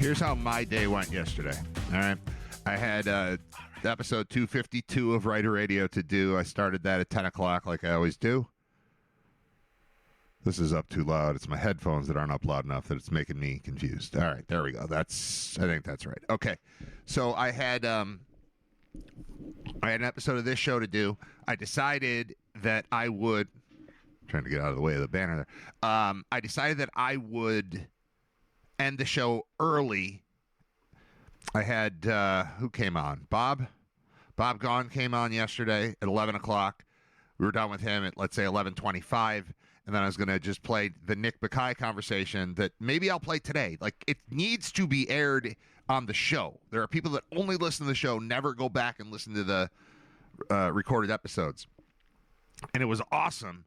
Here's how my day went yesterday. All right. I had episode 252 of Riter Radio to do. I started that at 10 o'clock like I always do. This is up too loud. It's my headphones that aren't up loud enough that it's making me confused. All right, there we go. I think that's right. Okay. So I had an episode of this show to do. I decided that I would trying to get out of the way of the banner there. I decided that I would end the show early. I had who came on? Bob Gaughan came on yesterday at 11 o'clock. We were done with him at, let's say, 11:25, and then I was going to just play the Nick Bakay conversation that maybe I'll play today. Like, it needs to be aired on the show. There are people that only listen to the show, never go back and listen to the recorded episodes. And it was awesome.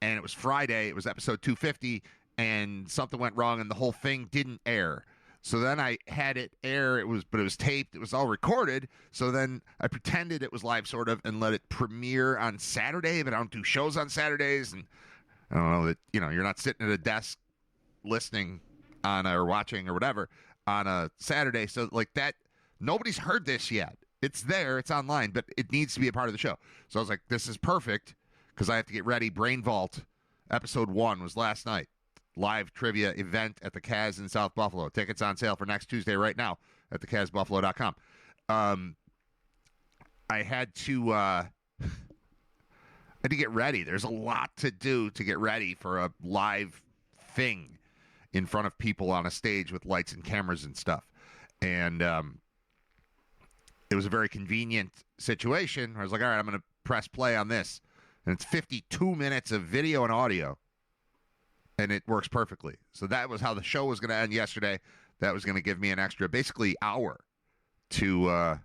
And it was Friday. It was episode 250, and something went wrong, and the whole thing didn't air. So then I had it air. But it was taped. It was all recorded. So then I pretended it was live, sort of, and let it premiere on Saturday. But I don't do shows on Saturdays, and I don't know that you're not sitting at a desk listening on or watching or whatever on a Saturday. So like that, nobody's heard this yet. It's there. It's online, but it needs to be a part of the show. So I was like, this is perfect. Because I have to get ready. Brain Vault, episode 1 was last night. Live trivia event at the Kaz in South Buffalo. Tickets on sale for next Tuesday right now at thekazbuffalo.com. I had to get ready. There's a lot to do to get ready for a live thing in front of people on a stage with lights and cameras and stuff. And it was a very convenient situation. I was like, all right, I'm going to press play on this. And it's 52 minutes of video and audio, and it works perfectly. So that was how the show was going to end yesterday. That was going to give me an extra, basically, hour to, and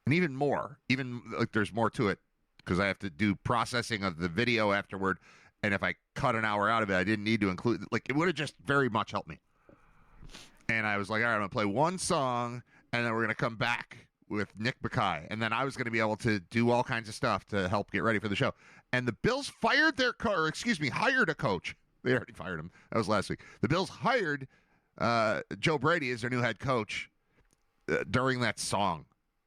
even more. Even like there's more to it because I have to do processing of the video afterward. And if I cut an hour out of it, I didn't need to include, like, it would have just very much helped me. And I was like, all right, I'm going to play one song, and then we're going to come back with Nick Bakay, and then I was going to be able to do all kinds of stuff to help get ready for the show. And the Bills hired a coach. They already fired him. That was last week. The Bills hired Joe Brady as their new head coach during that song,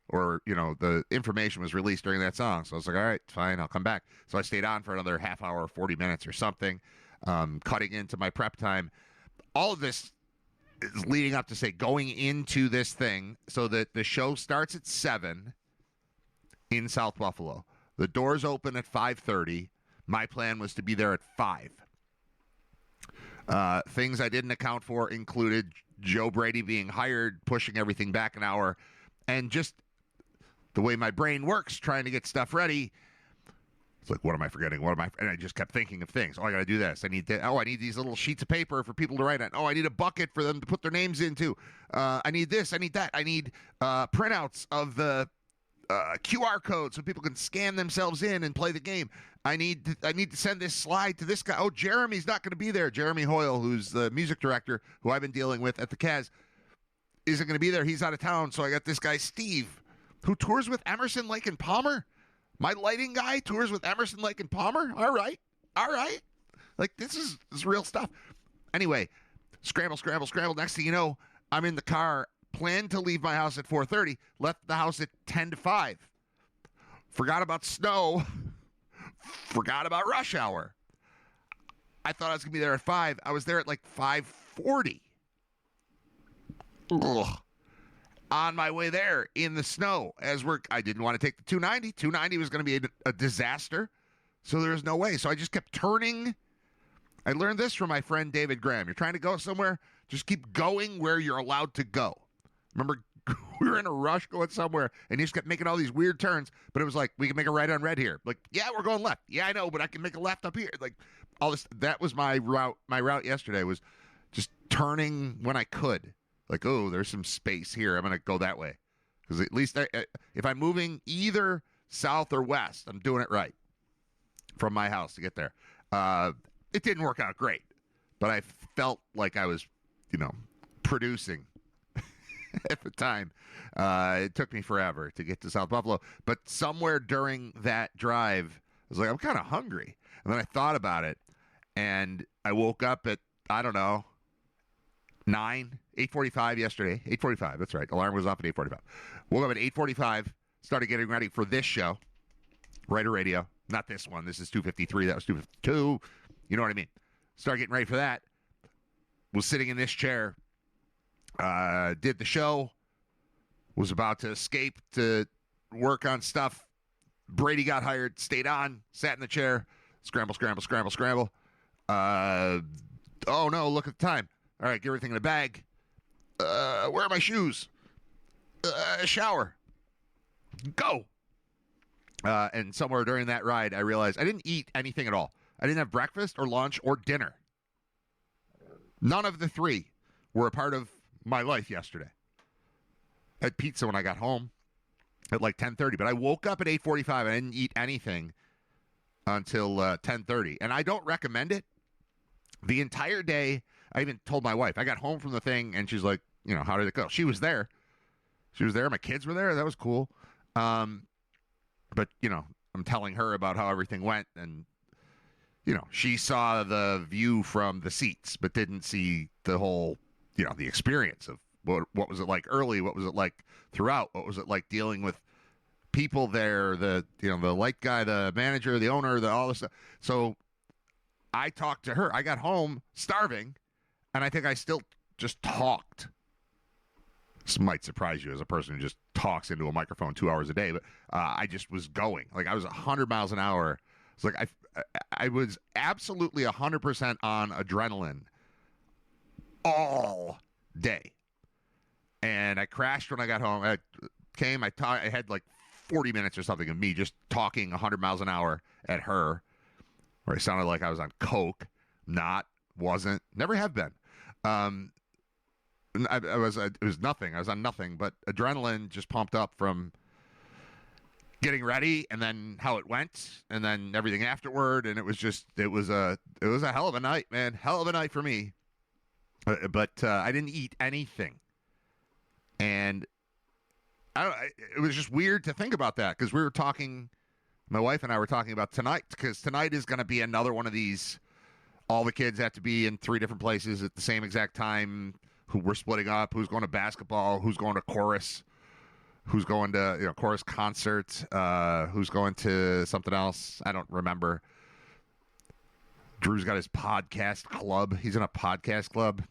or the information was released during that song. So I was like, all right, fine, I'll come back. So I stayed on for another half hour, 40 minutes or something, cutting into my prep time. All of this is leading up to, say, going into this thing so that the show starts at 7 in South Buffalo. The doors open at 5:30. My plan was to be there at 5. Things I didn't account for included Joe Brady being hired, pushing everything back an hour, and just the way my brain works trying to get stuff ready. It's like, what am I forgetting? And I just kept thinking of things. Oh, I got to do this. I need these little sheets of paper for people to write on. Oh, I need a bucket for them to put their names into. I need this. I need that. I need printouts of the QR code so people can scan themselves in and play the game. I need to send this slide to this guy. Oh, Jeremy's not going to be there. Jeremy Hoyle, who's the music director, who I've been dealing with at the Kaz, isn't going to be there. He's out of town. So I got this guy, Steve, who tours with Emerson, Lake and Palmer. My lighting guy tours with Emerson, Lake and Palmer. All right. Like, this is real stuff. Anyway, scramble. Next thing you know, I'm in the car, planned to leave my house at 4:30, left the house at 10 to 5. Forgot about snow. Forgot about rush hour. I thought I was going to be there at 5. I was there at like 5:40. Ugh. On my way there in the snow I didn't want to take the 290. 290 was going to be a disaster. So there was no way. So I just kept turning. I learned this from my friend David Graham. You're trying to go somewhere, just keep going where you're allowed to go. Remember, we were in a rush going somewhere, and he just kept making all these weird turns, but it was like, we can make a right on red here. Like, yeah, we're going left. Yeah, I know, but I can make a left up here. Like, all this. That was my route. My route yesterday was just turning when I could. Like, oh, there's some space here. I'm going to go that way. Because at least if I'm moving either south or west, I'm doing it right from my house to get there. It didn't work out great, but I felt like I was, producing at the time. It took me forever to get to South Buffalo. But somewhere during that drive, I was like, I'm kind of hungry. And then I thought about it, and I woke up at, I don't know, 8:45 yesterday. 8:45, that's right. Alarm was off at 8:45. Woke up at 8:45, started getting ready for this show, Riter Radio. Not this one. This is 253. That was 252. You know what I mean? Started getting ready for that. Was sitting in this chair. Did the show. Was about to escape to work on stuff. Brady got hired. Stayed on. Sat in the chair. Scramble, scramble, scramble, scramble. Oh, no. Look at the time. All right. Get everything in a bag. Where are my shoes? Shower. Go. And somewhere during that ride, I realized I didn't eat anything at all. I didn't have breakfast or lunch or dinner. None of the three were a part of my life yesterday. I had pizza when I got home at like 10:30, but I woke up at 8:45 and I didn't eat anything until 10:30. And I don't recommend it. The entire day, I even told my wife. I got home from the thing, and she's like, you know, how did it go? She was there. She was there. My kids were there. That was cool. But, you know, I'm telling her about how everything went, and, you know, she saw the view from the seats, but didn't see the whole, you know, the experience of what was it like early, what was it like throughout, what was it like dealing with people there, the, you know, the light guy, the manager, the owner, all this stuff. So I talked to her. I got home starving, and I think I still just talked. This might surprise you as a person who just talks into a microphone 2 hours a day, but I just was going. Like, I was 100 miles an hour. It's like I was absolutely 100% on adrenaline all day. And I crashed when I got home. I had like 40 minutes or something of me just talking 100 miles an hour at her, where I sounded like I was on coke. Wasn't, never have been. It was nothing. I was on nothing, but adrenaline just pumped up from getting ready, and then how it went, and then everything afterward, and it was a hell of a night, man. Hell of a night for me. But I didn't eat anything, and it was just weird to think about that, because my wife and I were talking about tonight, because tonight is going to be another one of these. All the kids have to be in 3 different places at the same exact time. Who we're splitting up, who's going to basketball, who's going to chorus, who's going to, you know, chorus concert, who's going to something else. I don't remember. Drew's got his podcast club. He's in a podcast club.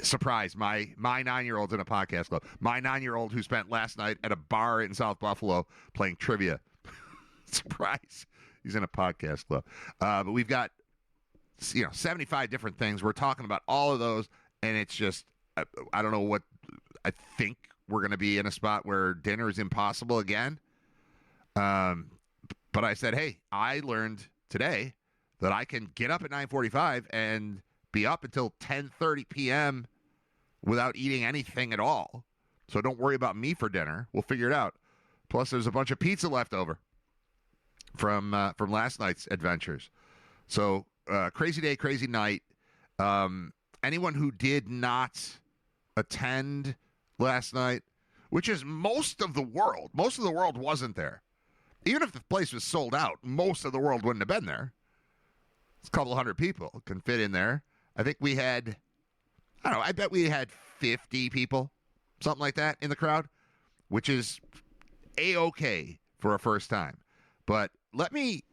Surprise, my 9-year-old's in a podcast club. My 9-year-old who spent last night at a bar in South Buffalo playing trivia. Surprise. He's in a podcast club. But we've got, you know, 75 different things. We're talking about all of those, and it's just, I don't know what, I think we're going to be in a spot where dinner is impossible again. But I said, hey, I learned today that I can get up at 9:45 and be up until 10:30 p.m. without eating anything at all. So don't worry about me for dinner. We'll figure it out. Plus, there's a bunch of pizza left over from last night's adventures. So crazy day, crazy night. Anyone who did not attend last night, which is most of the world wasn't there. Even if the place was sold out, most of the world wouldn't have been there. It's a couple hundred people can fit in there. I think we had, I don't know, I bet we had 50 people, something like that, in the crowd, which is A-okay for a first time. But let me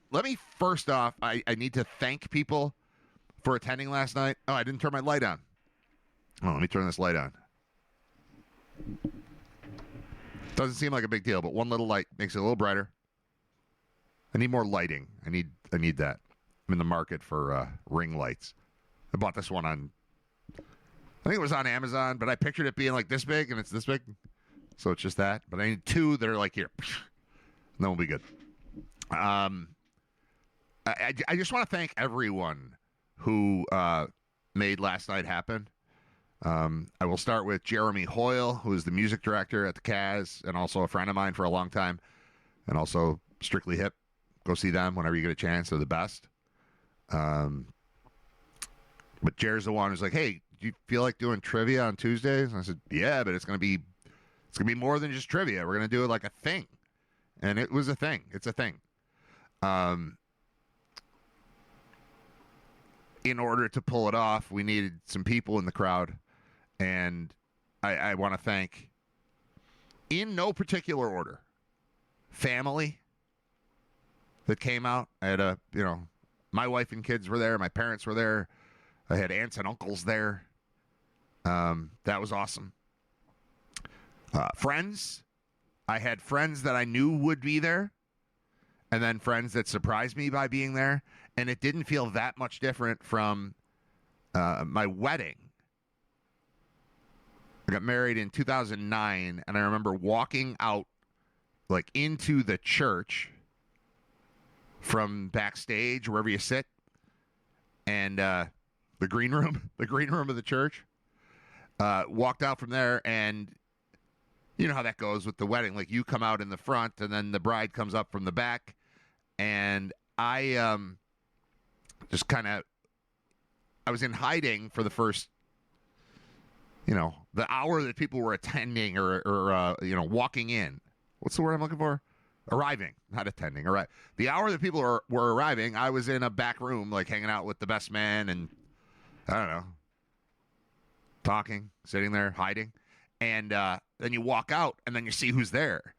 first off, I need to thank people for attending last night. Oh, I didn't turn my light on. Oh, let me turn this light on. Doesn't seem like a big deal, but one little light makes it a little brighter. I need more lighting. I need that. I'm in the market for ring lights. I bought this one on, I think it was on Amazon, but I pictured it being like this big, and it's this big. So it's just that. But I need 2 that are like here. And then we'll be good. I just want to thank everyone who made last night happen. I will start with Jeremy Hoyle, who is the music director at the Kaz and also a friend of mine for a long time, and also Strictly Hip. Go see them whenever you get a chance. They're the best. But Jer's the one who's like, hey, do you feel like doing trivia on Tuesdays? And I said, yeah, but it's gonna be more than just trivia. We're gonna do it like a thing. And it was a thing. It's a thing. In order to pull it off, we needed some people in the crowd. And I want to thank, in no particular order, family that came out. I had my wife and kids were there. My parents were there. I had aunts and uncles there. That was awesome. Friends. I had friends that I knew would be there, and then friends that surprised me by being there. And it didn't feel that much different from my wedding. I got married in 2009, and I remember walking out, like, into the church from backstage, wherever you sit, and the green room of the church. Walked out from there, and you know how that goes with the wedding. Like, you come out in the front, and then the bride comes up from the back, and I just kind of, I was in hiding for the first, the hour that people were attending or walking in. What's the word I'm looking for? Arriving, not attending. All right. The hour that people were arriving, I was in a back room, like, hanging out with the best man and, I don't know, talking, sitting there, hiding. And then you walk out, and then you see who's there.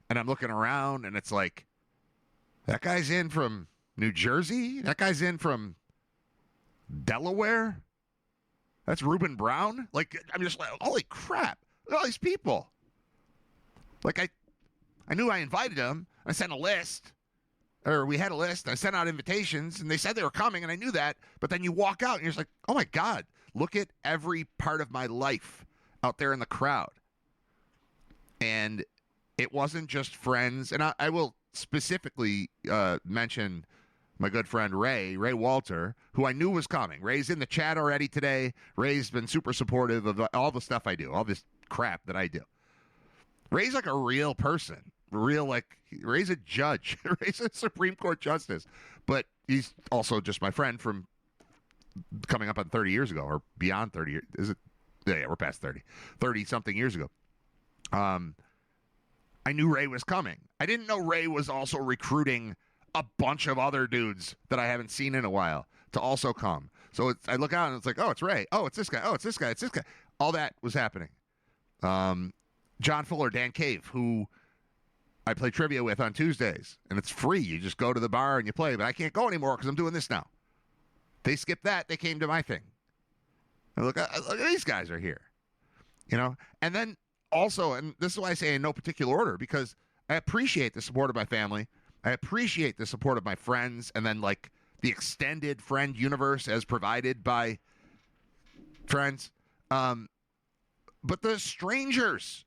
And I'm looking around, and it's like, that guy's in from New Jersey? That guy's in from Delaware? That's Reuben Brown? Like, I'm just like, holy crap. Look at all these people. Like, I knew I invited them. I sent a list. Or we had a list. I sent out invitations, and they said they were coming, and I knew that. But then you walk out, and you're just like, oh, my God. Look at every part of my life out there in the crowd. And it wasn't just friends. And I will specifically mention my good friend Ray Walter, who I knew was coming. Ray's in the chat already today. Ray's been super supportive of all the stuff I do, all this crap that I do. Ray's like a real person. Ray's a judge. Ray's a Supreme Court justice. But he's also just my friend from coming up on 30 years ago, or beyond 30 years. Is it? Yeah, we're past 30. 30-something years ago. I knew Ray was coming. I didn't know Ray was also recruiting a bunch of other dudes that I haven't seen in a while to also come. So I look out, and it's like, oh, it's Ray. Oh, it's this guy. Oh, it's this guy. It's this guy. All that was happening. John Fuller, Dan Cave, who I play trivia with on Tuesdays, and it's free. You just go to the bar and you play, but I can't go anymore because I'm doing this now. They skipped that. They came to my thing. And look, these guys are here. And then also, and this is why I say in no particular order, because I appreciate the support of my family. I appreciate the support of my friends, and then, like, the extended friend universe as provided by friends. But the strangers,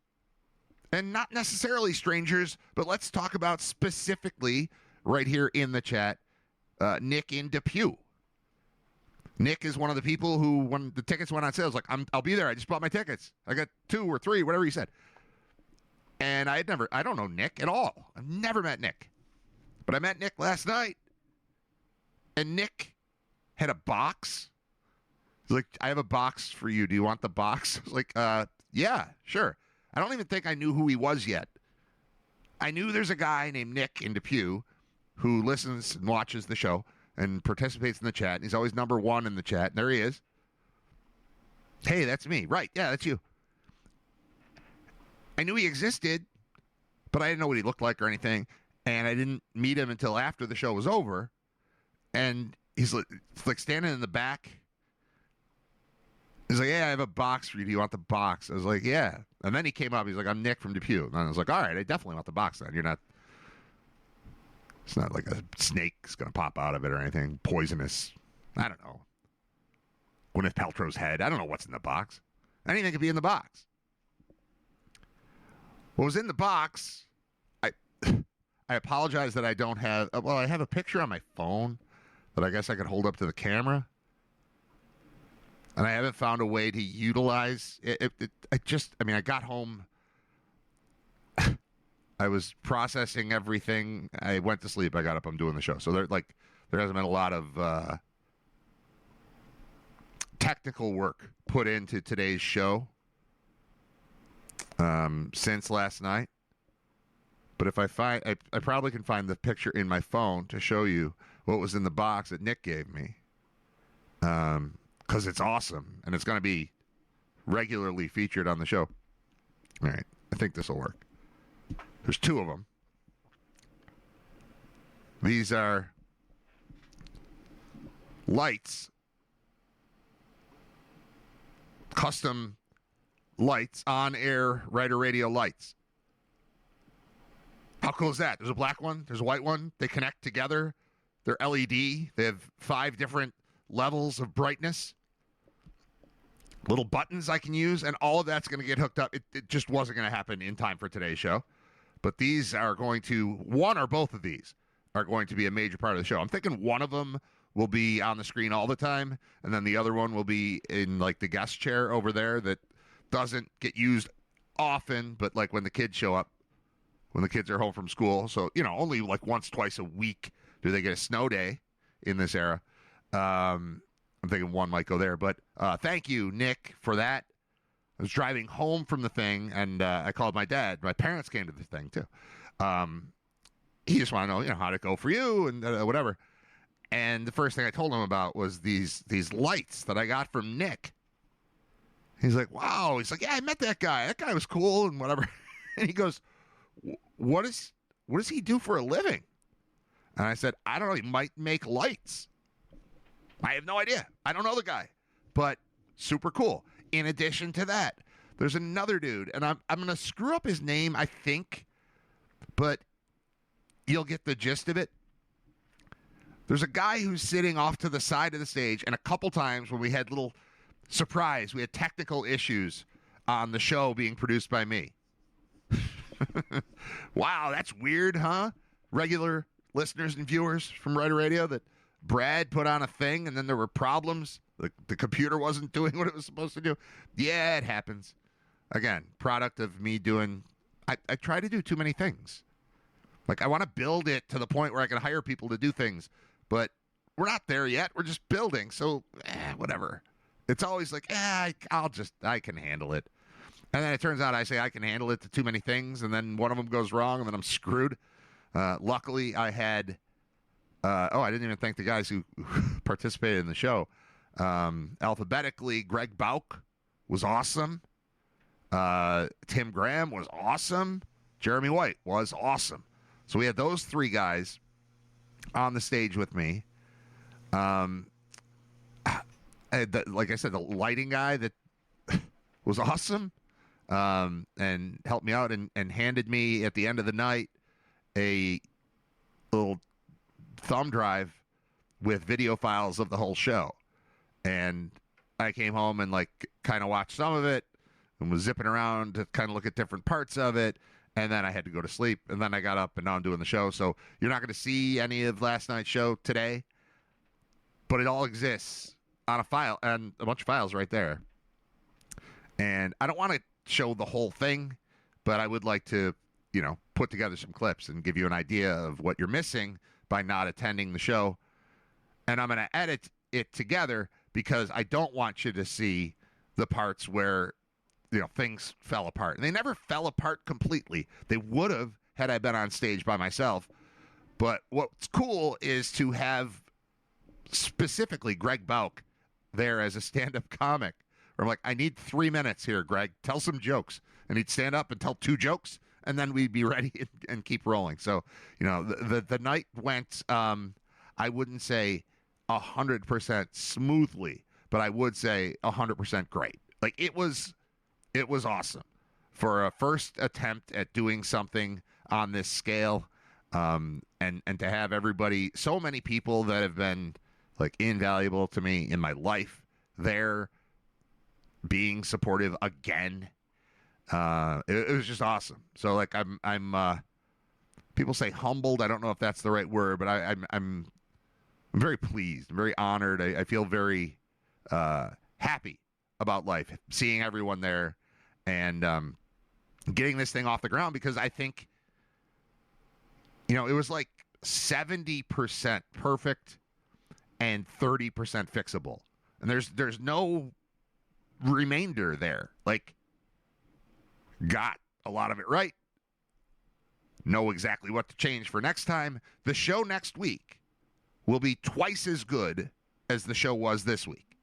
and not necessarily strangers, but let's talk about specifically right here in the chat, Nick in Depew. Nick is one of the people who, when the tickets went on sale, was like, I'll be there. I just bought my tickets. I got 2 or 3, whatever he said. And I don't know Nick at all. I've never met Nick. But I met Nick last night. And Nick had a box. He's like, I have a box for you. Do you want the box? I was like, yeah, sure. I don't even think I knew who he was yet. I knew there's a guy named Nick in Depew who listens and watches the show and participates in the chat. And he's always number 1 in the chat. And there he is. Hey, that's me. Right. Yeah, that's you. I knew he existed, but I didn't know what he looked like or anything. And I didn't meet him until after the show was over. And he's like standing in the back. He's like, yeah, I have a box for you. Do you want the box? I was like, yeah. And then he came up. He's like, I'm Nick from Depew. And I was like, all right, I definitely want the box then. It's not like a snake's going to pop out of it or anything poisonous. I don't know. Gwyneth Paltrow's head. I don't know what's in the box. Anything could be in the box. What was in the box, I apologize that I don't have, I have a picture on my phone that I guess I could hold up to the camera. And I haven't found a way to utilize it. I got home. I was processing everything. I went to sleep. I got up. I'm doing the show. So there hasn't been a lot of technical work put into today's show since last night. But if I probably can find the picture in my phone to show you what was in the box that Nick gave me. Because it's awesome, and it's going to be regularly featured on the show. All right, I think this will work. There's two of them. These are lights, custom lights, on-air Riter Radio lights. How cool is that? There's a black one. There's a white one. They connect together. They're LED. They have 5 different levels of brightness. Little buttons I can use, and all of that's going to get hooked up. It just wasn't going to happen in time for today's show. But these are going to, one or both of these are going to be a major part of the show. I'm thinking one of them will be on the screen all the time, and then the other one will be in like the guest chair over there that doesn't get used often, but like when the kids show up, when the kids are home from school. So, only like once, twice a week do they get a snow day in this era. I'm thinking one might go there. But thank you, Nick, for that. I was driving home from the thing, and I called my dad. My parents came to the thing, too. He just wanted to know, how'd it go for you and whatever. And the first thing I told him about was these lights that I got from Nick. He's like, wow. He's like, yeah, I met that guy. That guy was cool and whatever. And he goes, what does he do for a living? And I said, I don't know. He might make lights. I have no idea. I don't know the guy, but super cool. In addition to that, there's another dude, and I'm going to screw up his name, I think, but you'll get the gist of it. There's a guy who's sitting off to the side of the stage, and a couple times when we had little surprise, we had technical issues on the show being produced by me. Wow, that's weird, huh? Regular listeners and viewers from Riter Radio, that Brad put on a thing and then there were problems. The computer wasn't doing what it was supposed to do. Yeah, it happens. Again, product of me doing, I try to do too many things. Like, I want to build it to the point where I can hire people to do things, but we're not there yet. We're just building, so whatever. It's always like, I can handle it. And then it turns out I say I can handle it to too many things, and then one of them goes wrong, and then I'm screwed. Luckily, I had, I didn't even thank the guys who participated in the show. Alphabetically, Greg Bauk was awesome. Tim Graham was awesome. Jeremy White was awesome. So we had those 3 guys on the stage with me. Like I said, the lighting guy that was awesome. And helped me out and handed me at the end of the night a little thumb drive with video files of the whole show. And I came home and kind of watched some of it and was zipping around to kind of look at different parts of it. And then I had to go to sleep. And then I got up and now I'm doing the show. So you're not going to see any of last night's show today, but it all exists on a file and a bunch of files right there. And I don't want to show the whole thing, but I would like to, put together some clips and give you an idea of what you're missing by not attending the show. And I'm going to edit it together because I don't want you to see the parts where, things fell apart. And they never fell apart completely. They would have had I been on stage by myself. But what's cool is to have specifically Greg Bauk there as a stand-up comic. Where I'm like, I need 3 minutes here, Greg. Tell some jokes. And he'd stand up and tell 2 jokes, and then we'd be ready and keep rolling. So, the night went, I wouldn't say 100% smoothly, but I would say 100% great. Like, it was awesome for a first attempt at doing something on this scale, and to have everybody, so many people that have been invaluable to me in my life there, being supportive again. It was just awesome. So I'm people say humbled. I don't know if that's the right word, but I'm very pleased. I'm very honored. I feel very happy about life, seeing everyone there and getting this thing off the ground, because I think, it was 70% perfect and 30% fixable. And there's no remainder there. Got a lot of it right. Know exactly what to change for next time. The show next week will be twice as good as the show was this week.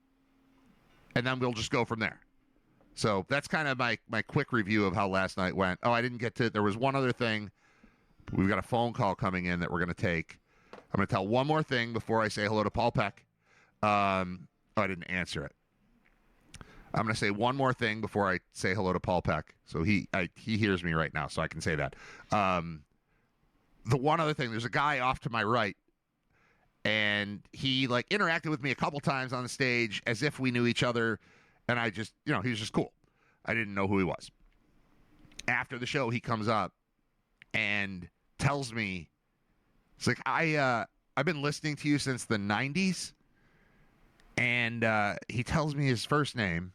And then we'll just go from there. So that's kind of my quick review of how last night went. Oh, I didn't get to. There was one other thing. We've got a phone call coming in that we're going to take. I'm going to tell one more thing before I say hello to Paul Peck. I didn't answer it. I'm going to say one more thing before I say hello to Paul Peck. So he hears me right now, so I can say that. The one other thing, there's a guy off to my right, and he like interacted with me a couple times on the stage as if we knew each other, and I just, he was just cool. I didn't know who he was. After the show, he comes up and tells me, it's like, I've been listening to you since the 90s, and he tells me his first name.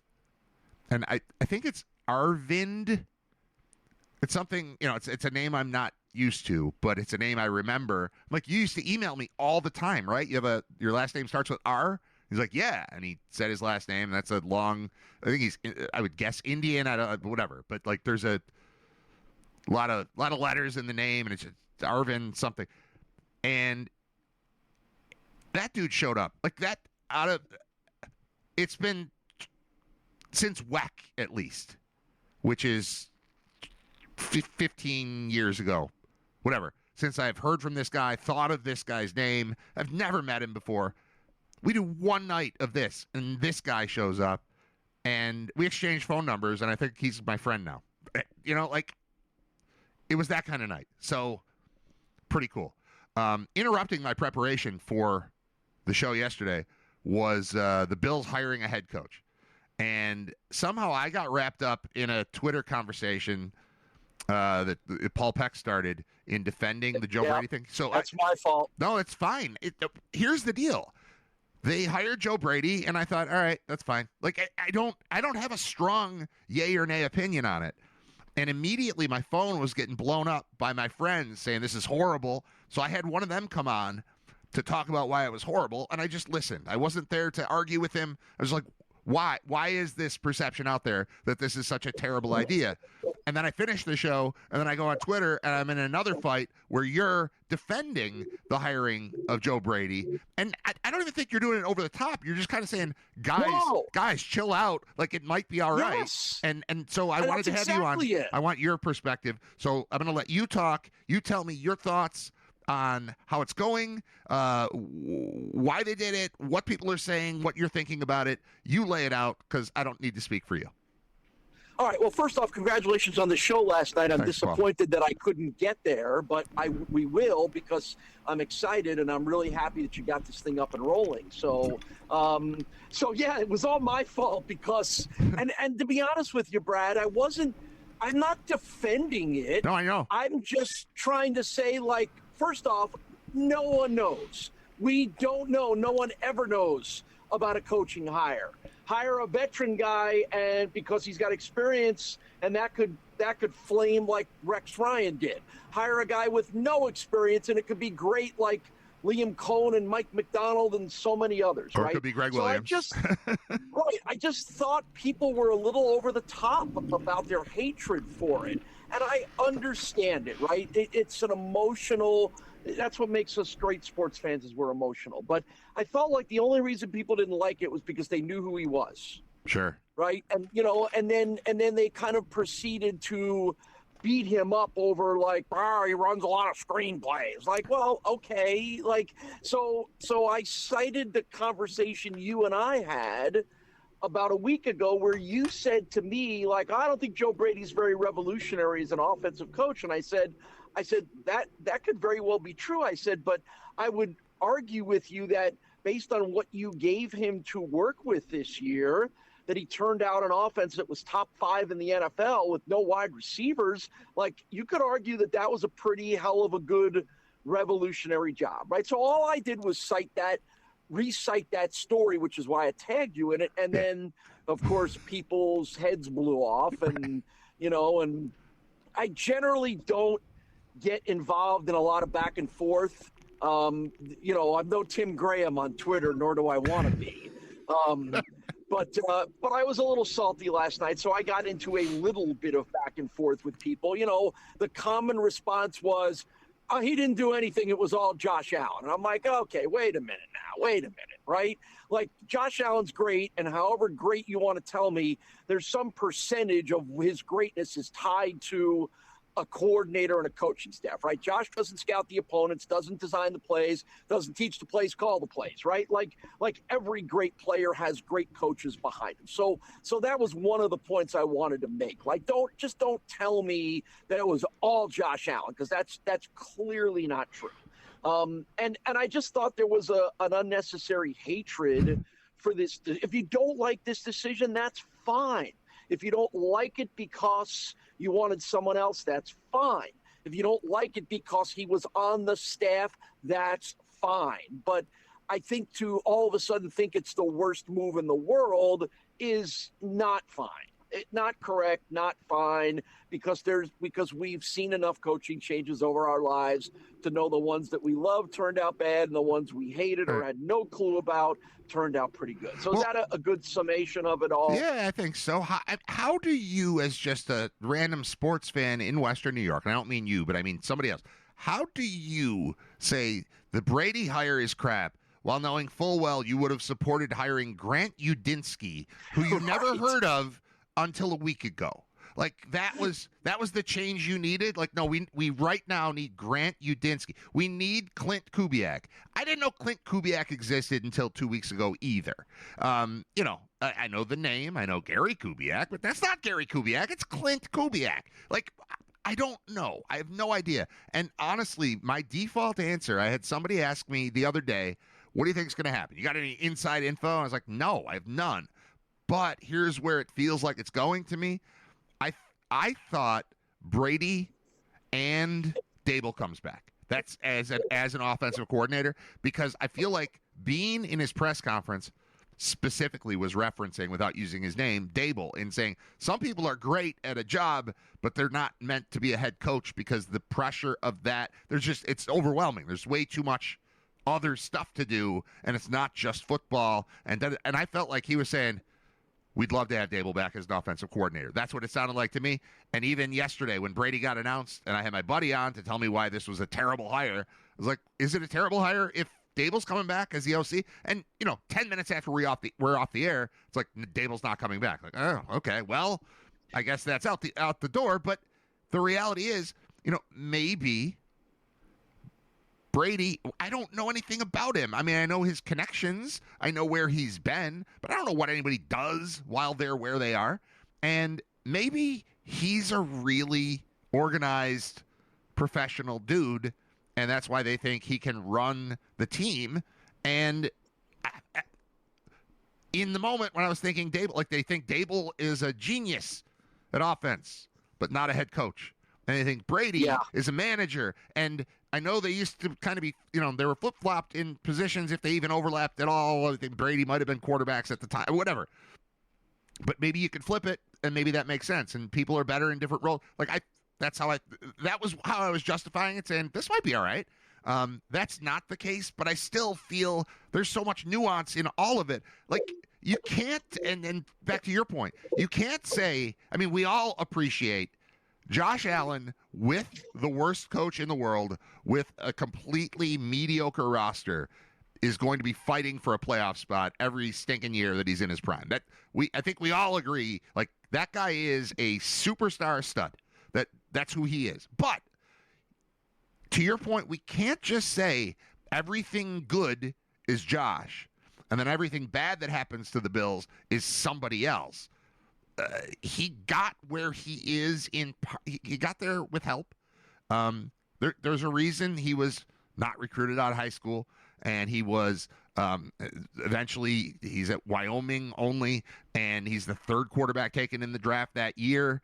And I think it's Arvind. It's something, it's a name I'm not used to, but it's a name I remember. I'm like, you used to email me all the time, right? Your last name starts with R? He's like, yeah. And he said his last name. That's a long, I would guess Indian, whatever. But like there's a lot of letters in the name, and it's just Arvind something. And that dude showed up. Like that it's been since WEC, at least, which is 15 years ago, whatever, since I've heard from this guy, thought of this guy's name. I've never met him before. We do one night of this, and this guy shows up, and we exchange phone numbers, and I think he's my friend now. Like, it was that kind of night. So, pretty cool. Interrupting my preparation for the show yesterday was the Bills hiring a head coach. And somehow I got wrapped up in a Twitter conversation that Paul Peck started in defending the Joe Brady thing. So that's my fault. No, it's fine. Here's the deal. They hired Joe Brady, and I thought, all right, that's fine. Like I don't have a strong yay or nay opinion on it. And immediately my phone was getting blown up by my friends saying this is horrible. So I had one of them come on to talk about why it was horrible, and I just listened. I wasn't there to argue with him. I was like, why is this perception out there that this is such a terrible idea? And then I finish the show, and then I go on Twitter, and I'm in another fight where you're defending the hiring of Joe Brady. And I don't even think you're doing it over the top. You're just kind of saying, guys, chill out. Like, it might be all right. Yes. And so I wanted to have you on. I want your perspective. So I'm going to let you talk. You tell me your thoughts on how it's going, why they did it, what people are saying, what you're thinking about it. You lay it out, because I don't need to speak for you. All right. Well, first off, congratulations on the show last night. I'm disappointed that I couldn't get there, but we will, because I'm excited and I'm really happy that you got this thing up and rolling. So yeah, it was all my fault because, and to be honest with you, Brad, I'm not defending it. No, I know. I'm just trying to say, like, first off, no one knows. We don't know. No one ever knows about a coaching hire. Hire a veteran guy, and because he's got experience, and that could flame like Rex Ryan did. Hire a guy with no experience, and it could be great like Liam Cohen and Mike McDonald and so many others. Or right? It could be Greg Williams. I just thought people were a little over the top about their hatred for it. And I understand it, right? It's an emotional, that's what makes us great sports fans, is we're emotional. But I felt like the only reason people didn't like it was because they knew who he was. Sure. Right? And and then they kind of proceeded to beat him up over like, he runs a lot of screenplays. Like, well, okay. Like, so I cited the conversation you and I had about a week ago where you said to me, like, I don't think Joe Brady's very revolutionary as an offensive coach. And I said that could very well be true. I said, but I would argue with you that based on what you gave him to work with this year, that he turned out an offense that was top 5 in the NFL with no wide receivers. Like, you could argue that was a pretty hell of a good revolutionary job, right? So all I did was recite that story, which is why I tagged you in it. And then, of course, people's heads blew off. And, and I generally don't get involved in a lot of back and forth. I'm no Tim Graham on Twitter, nor do I want to be. But I was a little salty last night, so I got into a little bit of back and forth with people. The common response was, he didn't do anything. It was all Josh Allen. And I'm like, okay, wait a minute, right? Like, Josh Allen's great, and however great you want to tell me, there's some percentage of his greatness is tied to a coordinator and a coaching staff, right? Josh doesn't scout the opponents, doesn't design the plays, doesn't teach the plays, call the plays, right? Like every great player has great coaches behind him. So that was one of the points I wanted to make. Like, don't tell me that it was all Josh Allen, because that's clearly not true. And I just thought there was an unnecessary hatred for this. If you don't like this decision, that's fine. If you don't like it because you wanted someone else, that's fine. If you don't like it because he was on the staff, that's fine. But I think to all of a sudden think it's the worst move in the world is not fine. Not correct, not fine, because we've seen enough coaching changes over our lives to know the ones that we loved turned out bad, and the ones we hated or had no clue about turned out pretty good. So is that a good summation of it all? Yeah, I think so. How do you, as just a random sports fan in Western New York, and I don't mean you, but I mean somebody else, how do you say the Brady hire is crap, while knowing full well you would have supported hiring Grant Udinsky, who you never heard of until a week ago? Like, that was the change you needed? Like, no, we right now need Grant Udinsky. We need Clint Kubiak. I didn't know Clint Kubiak existed until 2 weeks ago either. I know the name. I know Gary Kubiak, but that's not Gary Kubiak. It's Clint Kubiak. Like, I don't know. I have no idea. And honestly, my default answer, I had somebody ask me the other day, what do you think is going to happen? You got any inside info? And I was like, no, I have none. But here's where it feels like it's going to me. I thought Brady and Dable comes back. That's as an offensive coordinator, because I feel like Bean in his press conference specifically was referencing, without using his name, Dable, in saying some people are great at a job, but they're not meant to be a head coach because the pressure of that, it's overwhelming. There's way too much other stuff to do, and it's not just football. And I felt like he was saying, we'd love to have Dable back as an offensive coordinator. That's what it sounded like to me. And even yesterday when Brady got announced and I had my buddy on to tell me why this was a terrible hire, I was like, is it a terrible hire if Dable's coming back as the OC? And, 10 minutes after we're off the air, it's like, Dable's not coming back. Like, oh, okay, well, I guess that's out the door. But the reality is, maybe Brady, I don't know anything about him. I mean, I know his connections. I know where he's been, but I don't know what anybody does while they're where they are. And maybe he's a really organized professional dude, and that's why they think he can run the team. And in the moment when I was thinking Dable, like, they think Dable is a genius at offense, but not a head coach. And they think Brady is a manager. And I know they used to kind of be, they were flip-flopped in positions if they even overlapped at all. I think Brady might have been quarterbacks at the time, whatever. But maybe you could flip it, and maybe that makes sense. And people are better in different roles. Like, that was how I was justifying it, saying this might be all right. That's not the case, but I still feel there's so much nuance in all of it. Like, you can't, and back to your point, you can't say, I mean, we all appreciate Josh Allen with the worst coach in the world, with a completely mediocre roster, is going to be fighting for a playoff spot every stinking year that he's in his prime. I think we all agree, like, that guy is a superstar stud. That's who he is. But to your point, we can't just say everything good is Josh, and then everything bad that happens to the Bills is somebody else. He got where he is he got there with help. There's a reason he was not recruited out of high school, and he was eventually he's at Wyoming only, and he's the third quarterback taken in the draft that year.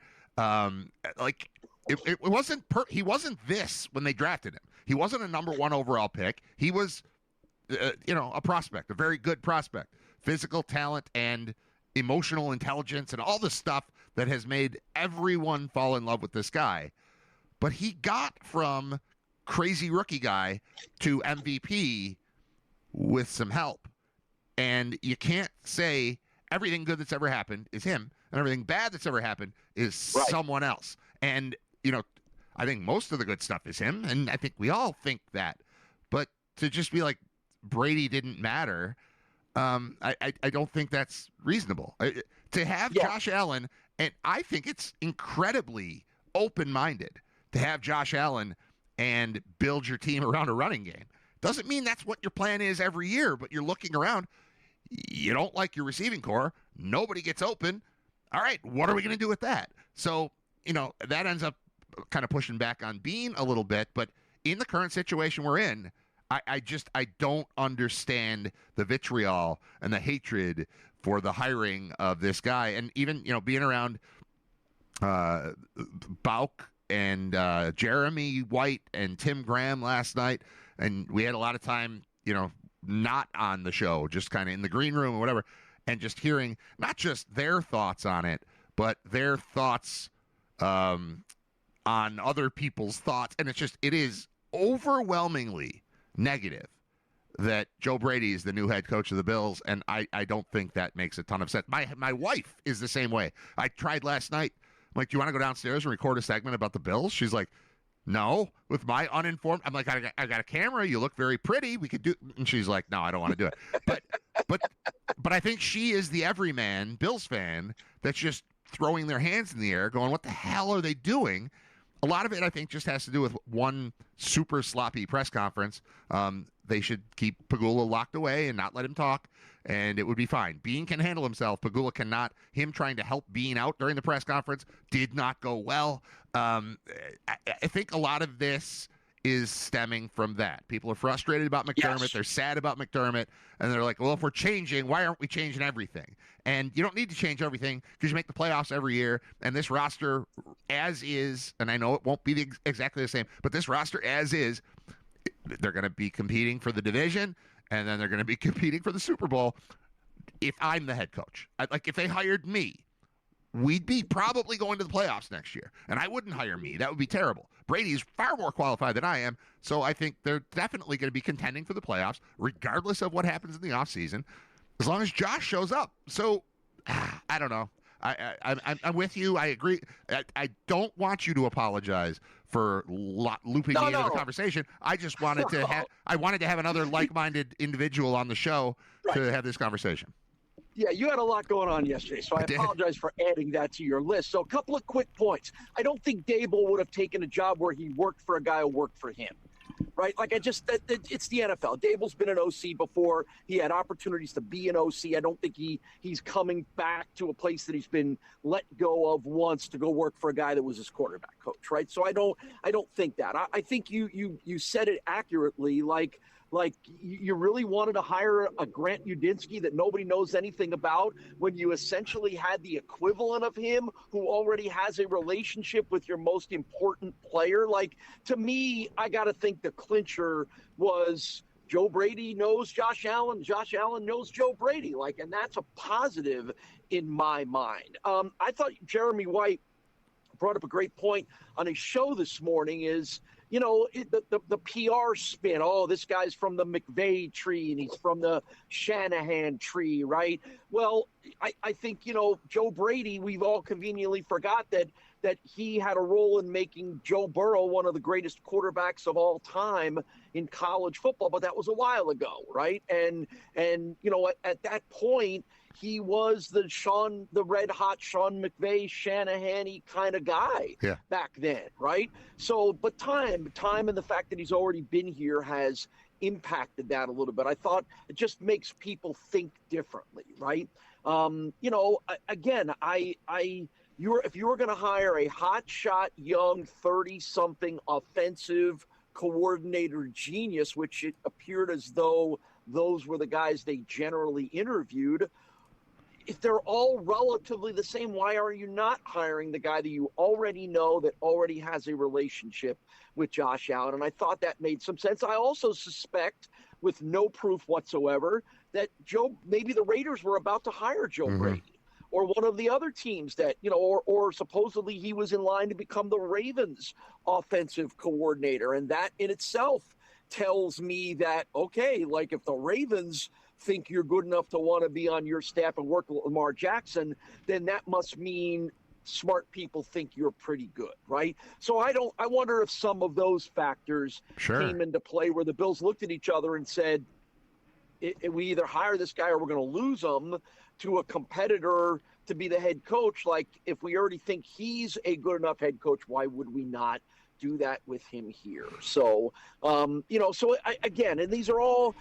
It wasn't he wasn't this when they drafted him. He wasn't a number 1 overall pick. He was a prospect, a very good prospect, physical talent and emotional intelligence and all the stuff that has made everyone fall in love with this guy. But he got from crazy rookie guy to MVP with some help. And you can't say everything good that's ever happened is him and everything bad that's ever happened is someone else. And, I think most of the good stuff is him, and I think we all think that. But to just be like Brady didn't matter, I don't think that's reasonable. To have Josh Allen, and I think it's incredibly open-minded to have Josh Allen and build your team around a running game. Doesn't mean that's what your plan is every year, but you're looking around. You don't like your receiving core. Nobody gets open. All right, what are we going to do with that? So, that ends up kind of pushing back on Bean a little bit. But in the current situation we're in, I don't understand the vitriol and the hatred for the hiring of this guy. And even, being around Bauk and Jeremy White and Tim Graham last night, and we had a lot of time, not on the show, just kind of in the green room or whatever, and just hearing not just their thoughts on it, but their thoughts on other people's thoughts. And it is overwhelmingly negative that Joe Brady is the new head coach of the Bills, and I don't think that makes a ton of sense. My wife is the same way. I tried last night. I'm like, do you want to go downstairs and record a segment about the Bills? She's like, no, with my uninformed. I'm like, I got a camera. You look very pretty. We could do. And she's like, no, I don't want to do it. But I think she is the everyman Bills fan that's just throwing their hands in the air, going, what the hell are they doing? A lot of it, I think, just has to do with one super sloppy press conference. They should keep Pagula locked away and not let him talk, and it would be fine. Bean can handle himself. Pagula cannot. Him trying to help Bean out during the press conference did not go well. I think a lot of this is stemming from that. People are frustrated about McDermott. Yes. They're sad about McDermott. And they're like, well, if we're changing, why aren't we changing everything? And you don't need to change everything because you make the playoffs every year. And this roster as is, and I know it won't be exactly the same, but this roster as is, they're going to be competing for the division, and then they're going to be competing for the Super Bowl. If I'm the head coach, if they hired me, we'd be probably going to the playoffs next year. And I wouldn't hire me. That would be terrible. Brady is far more qualified than I am. So I think they're definitely going to be contending for the playoffs, regardless of what happens in the offseason, as long as Josh shows up. So I don't know. I'm with you. I agree. I don't want you to apologize for looping me into the conversation. I just wanted to have another like-minded individual on the show to have this conversation. Yeah, you had a lot going on yesterday, so I apologize for adding that to your list. So a couple of quick points. I don't think Dable would have taken a job where he worked for a guy who worked for him, right? It's the NFL. Dable's been an OC before. He had opportunities to be an OC. I don't think he's coming back to a place that he's been let go of once to go work for a guy that was his quarterback coach, right? So I don't think that. I think you said it accurately, like you really wanted to hire a Grant Udinski that nobody knows anything about when you essentially had the equivalent of him who already has a relationship with your most important player. Like, to me, I got to think the clincher was Joe Brady knows Josh Allen. Josh Allen knows Joe Brady. And that's a positive in my mind. I thought Jeremy White brought up a great point on his show this morning is, the PR spin. Oh, this guy's from the McVay tree and he's from the Shanahan tree, right? Well, I think, Joe Brady, we've all conveniently forgot that he had a role in making Joe Burrow one of the greatest quarterbacks of all time in college football, but that was a while ago, right? And at that point, he was the red hot Sean McVay, Shanahan-y kind of guy back then, right? So, but time and the fact that he's already been here has impacted that a little bit. I thought it just makes people think differently, right? Again, if you were going to hire a hotshot young 30-something offensive coordinator genius, which it appeared as though those were the guys they generally interviewed, if they're all relatively the same, why are you not hiring the guy that you already know that already has a relationship with Josh Allen? And I thought that made some sense. I also suspect, with no proof whatsoever, that maybe the Raiders were about to hire Joe Brady or one of the other teams that, or supposedly he was in line to become the Ravens offensive coordinator. And that in itself tells me that, okay, if the Ravens think you're good enough to want to be on your staff and work with Lamar Jackson, then that must mean smart people think you're pretty good, right? So I wonder if some of those factors came into play where the Bills looked at each other and said, we either hire this guy or we're going to lose him to a competitor to be the head coach. Like, if we already think he's a good enough head coach, why would we not do that with him here? So, again, and these are all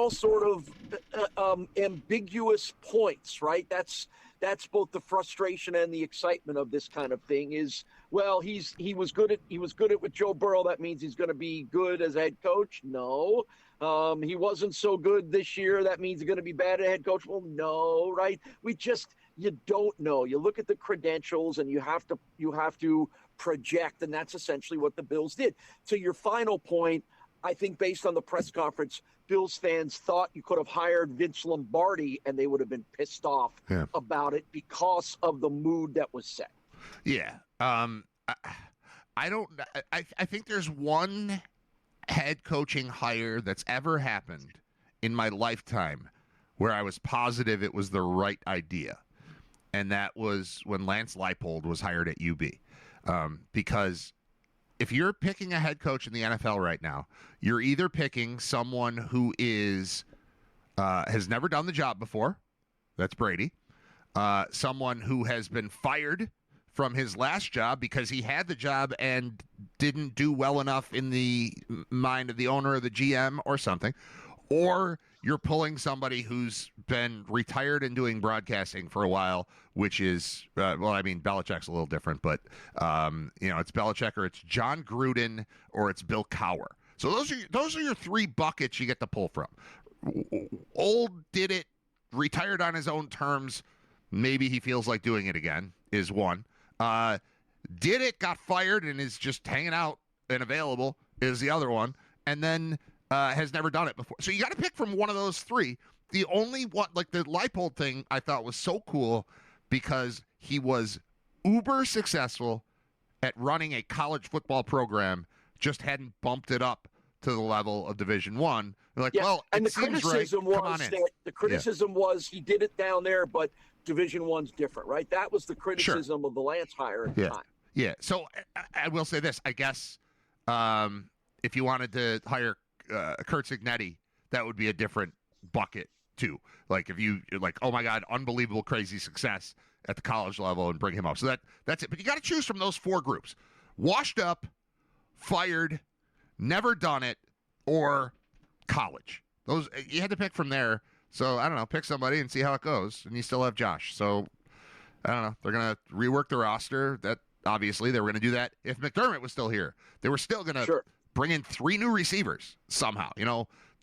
sort of ambiguous points, right? That's both the frustration and the excitement of this kind of thing is, well, he was good at with Joe Burrow. That means he's going to be good as a head coach. No. He wasn't so good this year. That means he's going to be bad at head coach. Well, no, right? You don't know. You look at the credentials and you have to project, and that's essentially what the Bills did. To your final point, I think based on the press conference, Bills fans thought you could have hired Vince Lombardi and they would have been pissed off about it because of the mood that was set. Yeah. I think there's one head coaching hire that's ever happened in my lifetime where I was positive it was the right idea. And that was when Lance Leipold was hired at UB. Because if you're picking a head coach in the NFL right now, you're either picking someone who has never done the job before. That's Brady. Someone who has been fired from his last job because he had the job and didn't do well enough in the mind of the owner or the GM or something. Or you're pulling somebody who's been retired and doing broadcasting for a while, which is, Belichick's a little different, but, it's Belichick or it's John Gruden or it's Bill Cowher. So those are your three buckets you get to pull from. Old did it, retired on his own terms, maybe he feels like doing it again, is one. Did it, got fired, and is just hanging out and available is the other one. And then has never done it before. So you got to pick from one of those three. The only one, like the Leipold thing, I thought was so cool because he was uber successful at running a college football program, just hadn't bumped it up to the level of Division I. Like, well, and it seems right. Come on in. The criticism was he did it down there, but Division I's different, right? That was the criticism of the Lance hire at the time. Yeah. So I will say this, I guess, if you wanted to hire Kurt Cignetti, that would be a different bucket too. Like if you're like, oh my God, unbelievable, crazy success at the college level, and bring him up. So that's it. But you got to choose from those four groups: washed up, fired, never done it, or college. Those you had to pick from there. So I don't know, pick somebody and see how it goes. And you still have Josh. So I don't know. They're gonna rework the roster. That obviously they were gonna do that if McDermott was still here. They were still gonna bring in 3 new receivers somehow.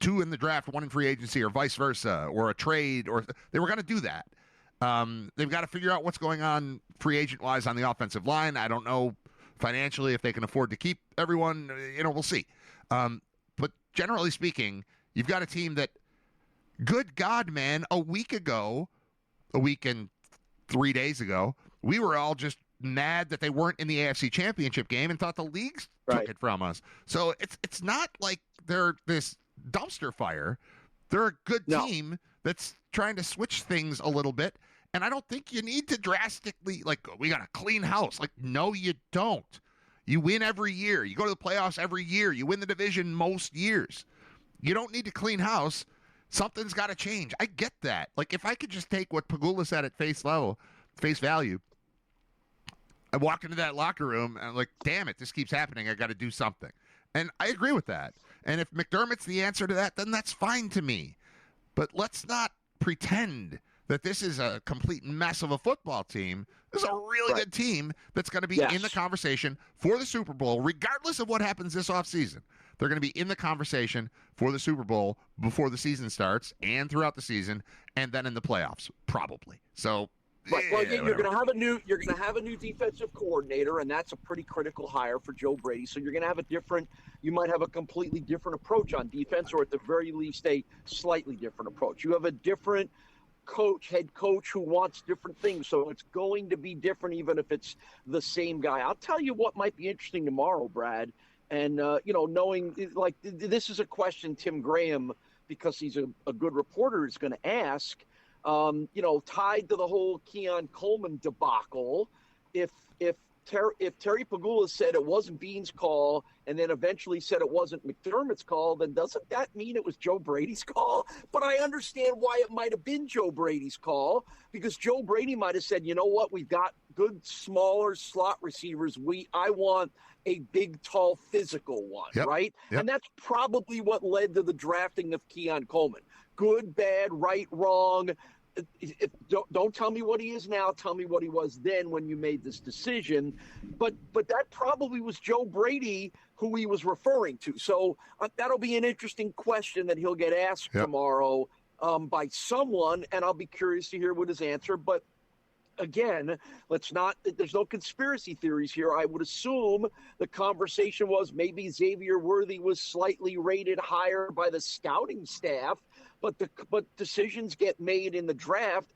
2 in the draft, 1 in free agency, or vice versa, or a trade, or they were gonna do that. They've got to figure out what's going on free agent wise on the offensive line. I don't know financially if they can afford to keep everyone. We'll see. But generally speaking, you've got a team that, good God, man, a week and 3 days ago, we were all just mad that they weren't in the AFC Championship game and thought the leagues took it from us. So it's not like they're this dumpster fire. They're a good team that's trying to switch things a little bit. And I don't think you need to drastically, we got a clean house. No, you don't. You win every year. You go to the playoffs every year. You win the division most years. You don't need to clean house. Something's got to change. I get that. If I could just take what Pagula said at face value, I walk into that locker room and I'm like, damn it, this keeps happening. I got to do something. And I agree with that. And if McDermott's the answer to that, then that's fine to me. But let's not pretend that this is a complete mess of a football team. This is a really good team that's going to be in the conversation for the Super Bowl, regardless of what happens this offseason. They're going to be in the conversation for the Super Bowl before the season starts and throughout the season, and then in the playoffs, probably. So, well, you're going to have a new defensive coordinator, and that's a pretty critical hire for Joe Brady. So you're going to have you might have a completely different approach on defense, or at the very least, a slightly different approach. You have a different head coach who wants different things. So it's going to be different, even if it's the same guy. I'll tell you what might be interesting tomorrow, Brad. And, knowing this is a question Tim Graham, because he's a good reporter, is going to ask, tied to the whole Keon Coleman debacle. if Terry Pagula said it wasn't Bean's call and then eventually said it wasn't McDermott's call, then doesn't that mean it was Joe Brady's call? But I understand why it might have been Joe Brady's call, because Joe Brady might have said, you know what, we've got good smaller slot receivers. I want a big, tall, physical one, right? Yep. And that's probably what led to the drafting of Keon Coleman. Good, bad, right, wrong. Don't tell me what he is now. Tell me what he was then when you made this decision. But that probably was Joe Brady who he was referring to. So that'll be an interesting question that he'll get asked tomorrow by someone, and I'll be curious to hear what his answer. But again, there's no conspiracy theories here. I would assume the conversation was maybe Xavier Worthy was slightly rated higher by the scouting staff, but decisions get made in the draft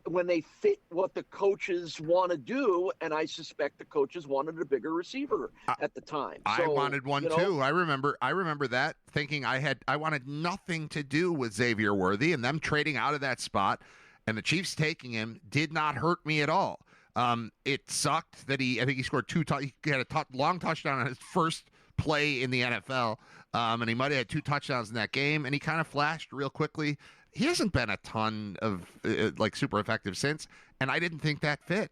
when they fit what the coaches want to do, and I suspect the coaches wanted a bigger receiver at the time. I wanted one too. I remember that, thinking I wanted nothing to do with Xavier Worthy, and them trading out of that spot and the Chiefs taking him did not hurt me at all. It sucked that I think he scored he had a long touchdown on his first play in the NFL, and he might have had 2 touchdowns in that game, and he kind of flashed real quickly. He hasn't been a ton of super effective since, and I didn't think that fit.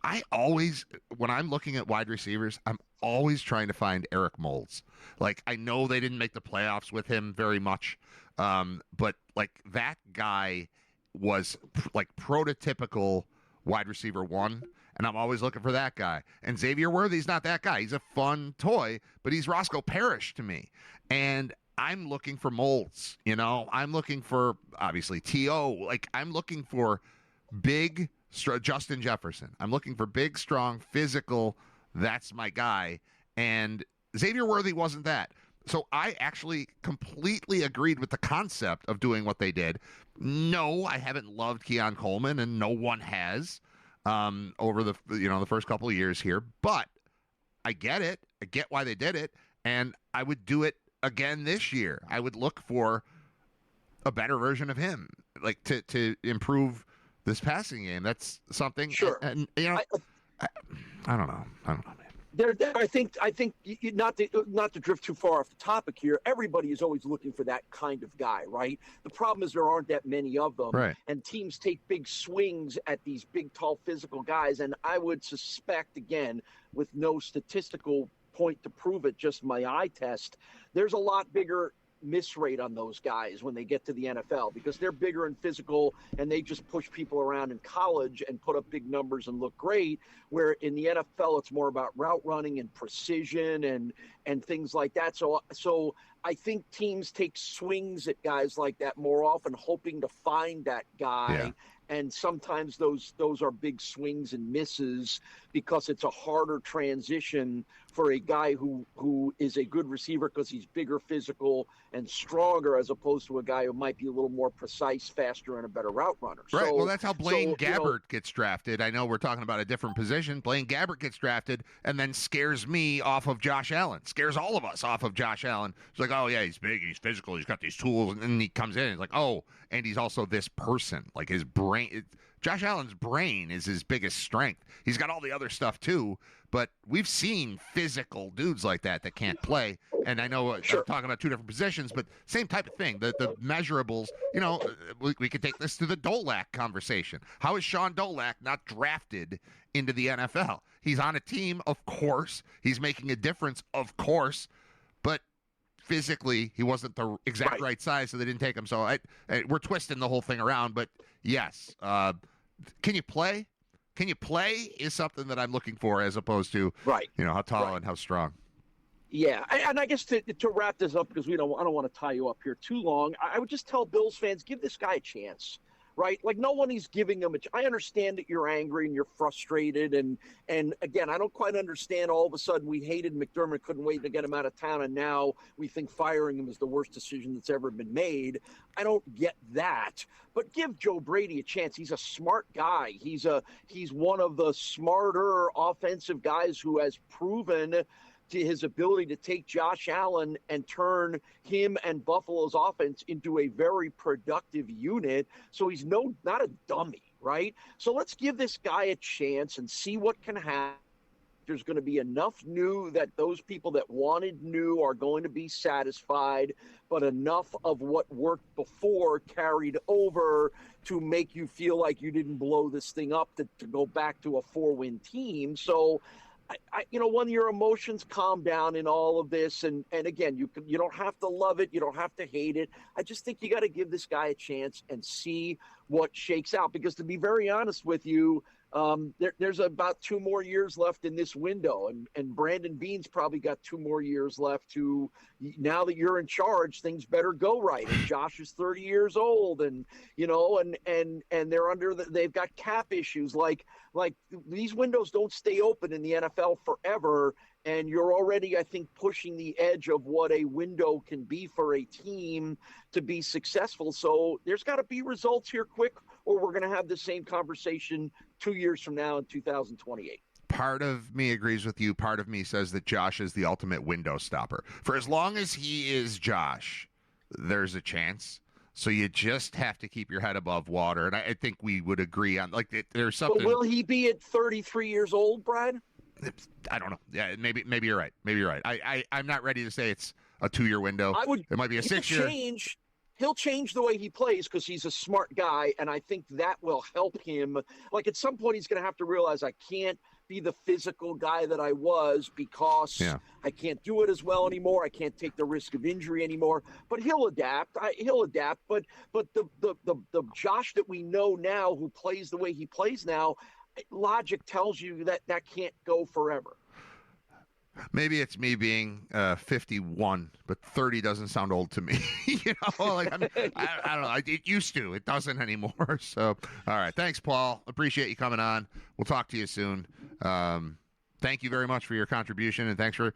I always, when I'm looking at wide receivers, I'm always trying to find Eric Moulds. I know they didn't make the playoffs with him very much, but that guy was prototypical wide receiver 1, and I'm always looking for that guy. And Xavier Worthy's not that guy. He's a fun toy, but he's Roscoe Parrish to me. And I'm looking for Moulds, I'm looking for, obviously, T.O. I'm looking for big, Justin Jefferson. I'm looking for big, strong, physical. That's my guy. And Xavier Worthy wasn't that. So I actually completely agreed with the concept of doing what they did. No, I haven't loved Keon Coleman, and no one has over the first couple of years here. But I get it. I get why they did it, and I would do it again this year. I would look for a better version of him, to improve this passing game. That's something. Sure. And I don't know, man. I think not to drift too far off the topic here. Everybody is always looking for that kind of guy, right? The problem is there aren't that many of them, right? And teams take big swings at these big, tall, physical guys. And I would suspect, again, with no statistical point to prove it, just my eye test, there's a lot bigger miss rate on those guys when they get to the NFL, because they're bigger and physical and they just push people around in college and put up big numbers and look great, where in the NFL it's more about route running and precision and things like that. So I think teams take swings at guys like that more often, hoping to find that guy. Yeah. And sometimes those are big swings and misses, because it's a harder transition for a guy who is a good receiver because he's bigger, physical, and stronger, as opposed to a guy who might be a little more precise, faster, and a better route runner. Right. So, well, that's how Blaine Gabbert gets drafted. I know we're talking about a different position. Blaine Gabbert gets drafted and then scares me off of Josh Allen, scares all of us off of Josh Allen. It's like, oh, yeah, he's big, he's physical, he's got these tools. And then he comes in and he's like, oh, and he's also this person. His brain, Josh Allen's brain is his biggest strength. He's got all the other stuff too, but we've seen physical dudes like that can't play. And I know I'm talking about 2 different positions, but same type of thing. The measurables, we could take this to the Dolak conversation. How is Sean Dolak not drafted into the NFL? He's on a team, of course. He's making a difference, of course, but physically he wasn't the exact right size, so they didn't take him. So we're twisting the whole thing around, but yes, can you play? Can you play is something that I'm looking for, as opposed to how tall and how strong. Yeah, and I guess to wrap this up, because I don't want to tie you up here too long, I would just tell Bills fans, give this guy a chance. Right? No one is giving him I understand that you're angry and you're frustrated. And again, I don't quite understand all of a sudden we hated McDermott, couldn't wait to get him out of town, and now we think firing him is the worst decision that's ever been made. I don't get that. But give Joe Brady a chance. He's a smart guy. He's one of the smarter offensive guys who has proven to his ability to take Josh Allen and turn him and Buffalo's offense into a very productive unit. So he's not a dummy, right? So let's give this guy a chance and see what can happen. There's going to be enough new that those people that wanted new are going to be satisfied, but enough of what worked before carried over to make you feel like you didn't blow this thing up to go back to a 4-win team. So when your emotions calm down in all of this, and again, you don't have to love it, you don't have to hate it. I just think you got to give this guy a chance and see what shakes out. Because to be very honest with you, there's about 2 more years left in this window, and Brandon Beane's probably got 2 more years left to. Now that you're in charge, things better go right. And Josh is 30 years old, and they're they've got cap issues. Like these windows don't stay open in the NFL forever, and you're already, I think, pushing the edge of what a window can be for a team to be successful. So there's got to be results here quick, or we're going to have the same conversation 2 years from now in 2028. Part of me agrees with you. Part of me says that Josh is the ultimate window stopper. For as long as he is Josh, there's a chance. So you just have to keep your head above water. And I think we would agree on, like, there's something. But will he be at 33 years old, Brad? I don't know. Yeah, maybe you're right. Maybe you're right. I'm not ready to say it's a 2-year window. It might be a 6-year. He'll change the way he plays because he's a smart guy, and I think that will help him. Like, at some point, he's going to have to realize, I can't be the physical guy that I was because I can't do it as well anymore. I can't take the risk of injury anymore. But he'll adapt. He'll adapt. But the Josh that we know now, who plays the way he plays now, logic tells you that can't go forever. Maybe it's me being 51, but 30 doesn't sound old to me. I don't know. It used to. It doesn't anymore. So, all right. Thanks, Paul. Appreciate you coming on. We'll talk to you soon. Thank you very much for your contribution, and thanks for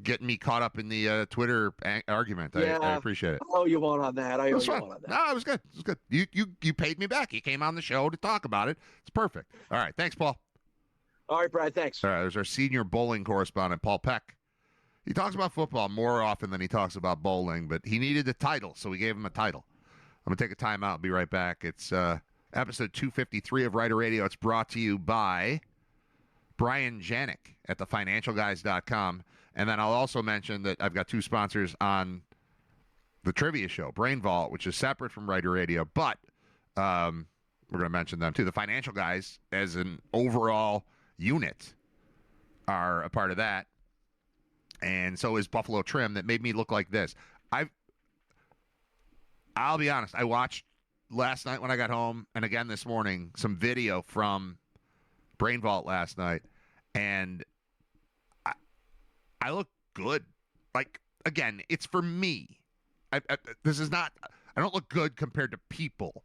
getting me caught up in the Twitter argument. I appreciate it. I owe you one on that. No, it was good. It was good. You paid me back. You came on the show to talk about it. It's perfect. All right. Thanks, Paul. All right, Brad, thanks. All right, there's our senior bowling correspondent, Paul Peck. He talks about football more often than he talks about bowling, but he needed a title, so we gave him a title. I'm going to take a time out and be right back. It's episode 253 of Riter Radio. It's brought to you by Brian Janik at thefinancialguys.com. And then I'll also mention that I've got 2 sponsors on the trivia show, Brain Vault, which is separate from Riter Radio, but we're going to mention them too. The Financial Guys, as an overall unit, are a part of that, and so is Buffalo Trim, that made me look like this. I'll be honest, I watched last night when I got home, and again this morning, some video from Brain Vault last night, and I look good. Like, again, it's for me. I don't look good compared to people.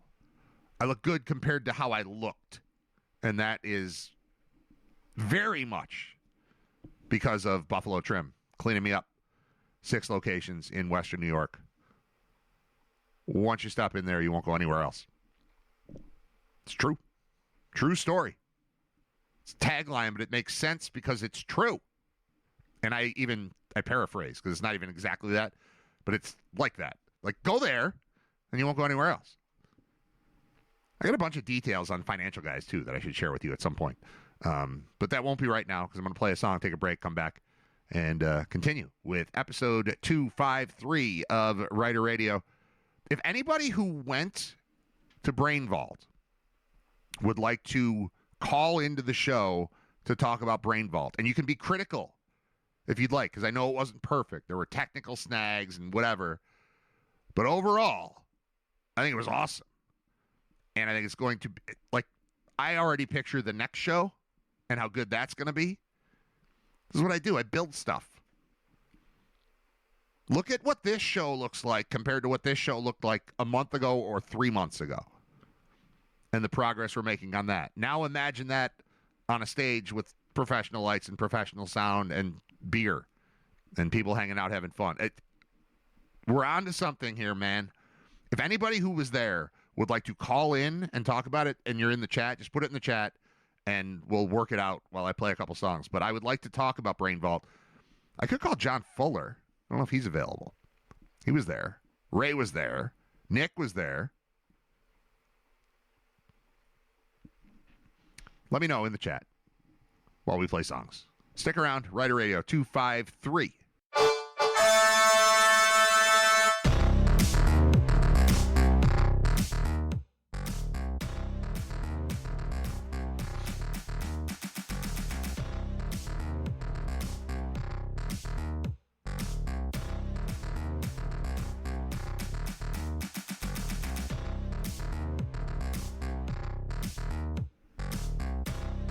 I look good compared to how I looked, and that is very much because of Buffalo Trim cleaning me up. 6 locations in Western New York. Once you stop in there, you won't go anywhere else. It's true. True story. It's a tagline, but it makes sense because it's true. And I paraphrase because it's not even exactly that, but it's like that. Like, go there, and you won't go anywhere else. I got a bunch of details on Financial Guys, too, that I should share with you at some point. But that won't be right now because I'm going to play a song, take a break, come back, and continue with episode 253 of Riter Radio. If anybody who went to Brain Vault would like to call into the show to talk about Brain Vault, and you can be critical if you'd like, because I know it wasn't perfect. There were technical snags and whatever. But overall, I think it was awesome. And I think it's going to be, like, I already picture the next show and how good that's going to be. This is what I do. I build stuff. Look at what this show looks like compared to what this show looked like a month ago or 3 months ago. And the progress we're making on that. Now imagine that on a stage with professional lights and professional sound and beer and people hanging out having fun. We're on to something here, man. If anybody who was there would like to call in and talk about it and you're in the chat, just put it in the chat and we'll work it out while I play a couple songs. But I would like to talk about Brain Vault. I could call John Fuller. I don't know if he's available. He was there. Ray was there. Nick was there. Let me know in the chat while we play songs. Stick around. Riter Radio 253.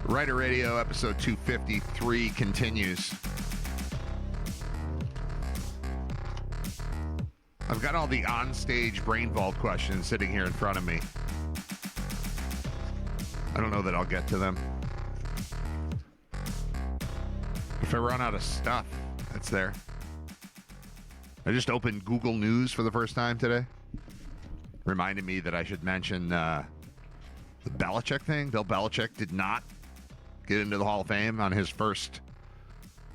Riter Radio episode 253 continues. I've got all the on-stage brain vault questions sitting here in front of me. I don't know that I'll get to them. If I run out of stuff, that's there. I just opened Google News for the first time today. Reminded me that I should mention the Belichick thing. Bill Belichick did not get into the Hall of Fame on his first,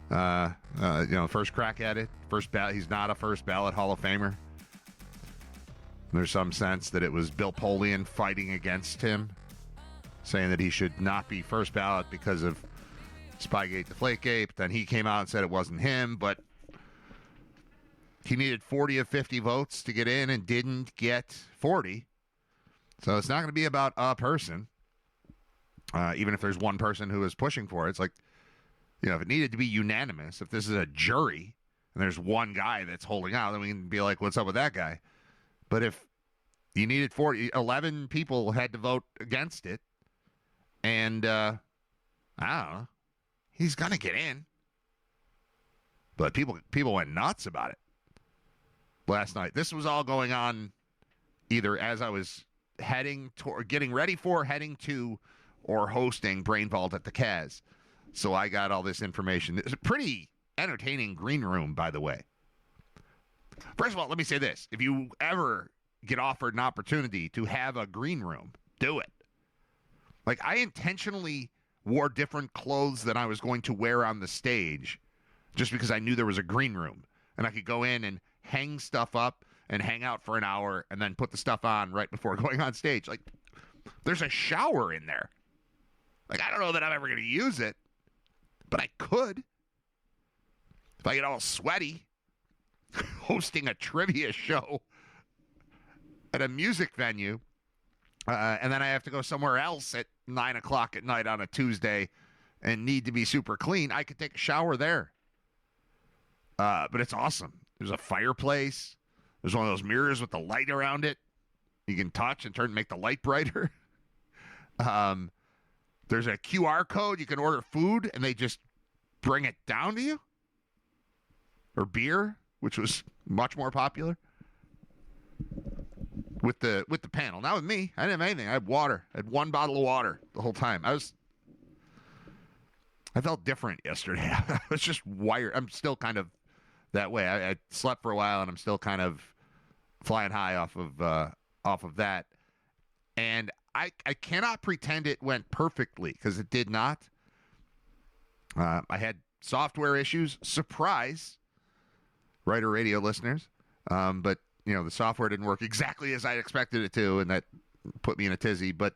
first crack at it. First ballot. He's not a first ballot Hall of Famer. There's some sense that it was Bill Polian fighting against him, saying that he should not be first ballot because of Spygate, Deflategate. But then he came out and said it wasn't him, but he needed 40 of 50 votes to get in and didn't get 40. So it's not going to be about a person. Even if there's one person who is pushing for it, it's like, if it needed to be unanimous, if this is a jury and there's one guy that's holding out, then we can be like, what's up with that guy? But if you needed 11 people had to vote against it, and I don't know, he's going to get in. But people went nuts about it last night. This was all going on either as I was heading to, or hosting Brain Vault at the Kaz. So I got all this information. It's a pretty entertaining green room, by the way. First of all, let me say this. If you ever get offered an opportunity to have a green room, do it. Like, I intentionally wore different clothes than I was going to wear on the stage just because I knew there was a green room. And I could go in and hang stuff up and hang out for an hour and then put the stuff on right before going on stage. Like, there's a shower in there. Like, I don't know that I'm ever going to use it, but I could. If I get all sweaty hosting a trivia show at a music venue, and then I have to go somewhere else at 9 o'clock at night on a Tuesday and need to be super clean, I could take a shower there. But it's awesome. There's a fireplace. There's one of those mirrors with the light around it. You can touch and make the light brighter. There's a QR code. You can order food, and they just bring it down to you. Or beer, which was much more popular. With the panel. Not with me. I didn't have anything. I had water. I had one bottle of water the whole time. I felt different yesterday. I was just wired. I'm still kind of that way. I slept for a while, and I'm still kind of flying high off of that. And I cannot pretend it went perfectly, because it did not. I had software issues. Surprise, Riter Radio listeners. But, the software didn't work exactly as I expected it to, and that put me in a tizzy. But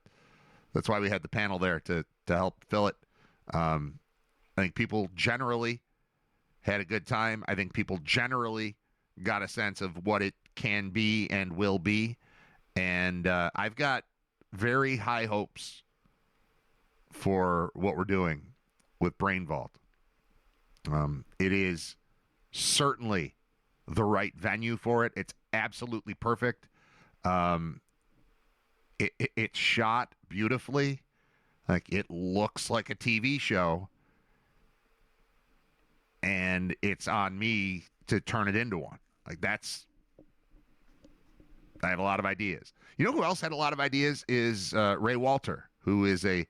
that's why we had the panel there to help fill it. I think people generally had a good time. I think people generally got a sense of what it can be and will be. And I've got very high hopes for what we're doing with Brain Vault. It is certainly the right venue for it. It's absolutely perfect. It's shot beautifully. Like, it looks like a TV show, and it's on me to turn it into one. Like, I have a lot of ideas. You know who else had a lot of ideas is Ray Walter, who is a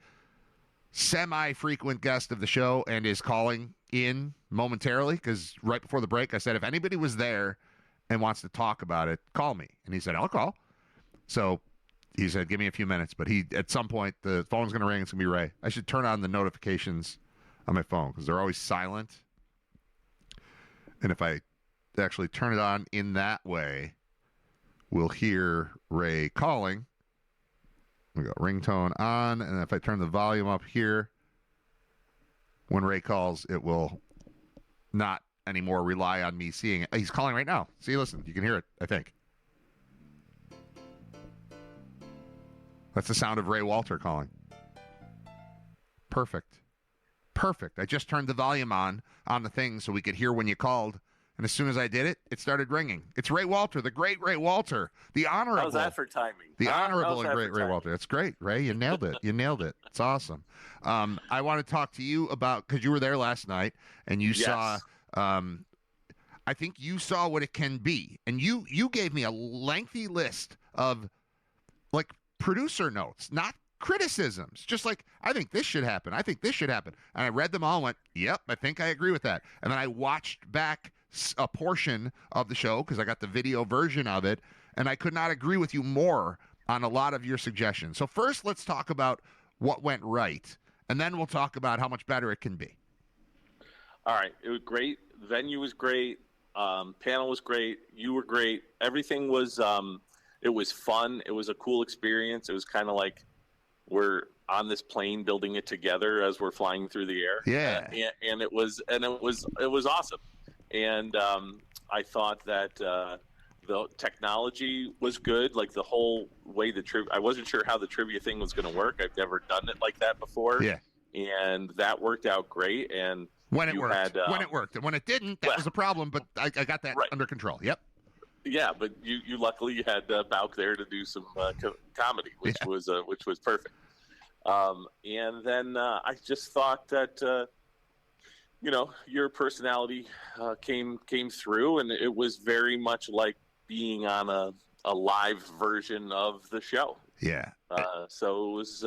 semi-frequent guest of the show and is calling in momentarily, because right before the break I said, if anybody was there and wants to talk about it, call me. And he said, I'll call. So he said, give me a few minutes. But at some point, the phone's going to ring. It's going to be Ray. I should turn on the notifications on my phone because they're always silent. And if I actually turn it on in that way, we'll hear Ray calling. We go ringtone on, and if I turn the volume up here, when Ray calls, it will not anymore rely on me seeing it. He's calling right now. See, listen, you can hear it, I think. That's the sound of Ray Walter calling. Perfect. I just turned the volume on the thing so we could hear when you called. And as soon as I did it, it started ringing. It's Ray Walter, the great Ray Walter, the honorable. How's that for timing? The honorable and great Ray Walter. That's great, Ray. You nailed it. It's awesome. I want to talk to you about, because you were there last night, and you saw, I think you saw what it can be. And you gave me a lengthy list of, like, producer notes, not criticisms, just like, I think this should happen. And I read them all and went, yep, I think I agree with that. And then I watched back a portion of the show because I got the video version of it, and I could not agree with you more on a lot of your suggestions. So first, let's talk about what went right, and then we'll talk about how much better it can be. All right. It was great. Venue was great. Panel was great. You were great. Everything was, it was fun. It was a cool experience. It was kind of like we're on this plane building it together as we're flying through the air. Yeah. And it was awesome. And I thought that the technology was good, like the whole way I wasn't sure how the trivia thing was going to work. I've never done it like that before. Yeah. And that worked out great. And when it worked, and when it didn't, that was a problem. But I got that under control. Yep. Yeah, but you luckily had Bauk there to do some comedy, which was perfect. And then I just thought that your personality came through, and it was very much like being on a live version of the show. Yeah. So it was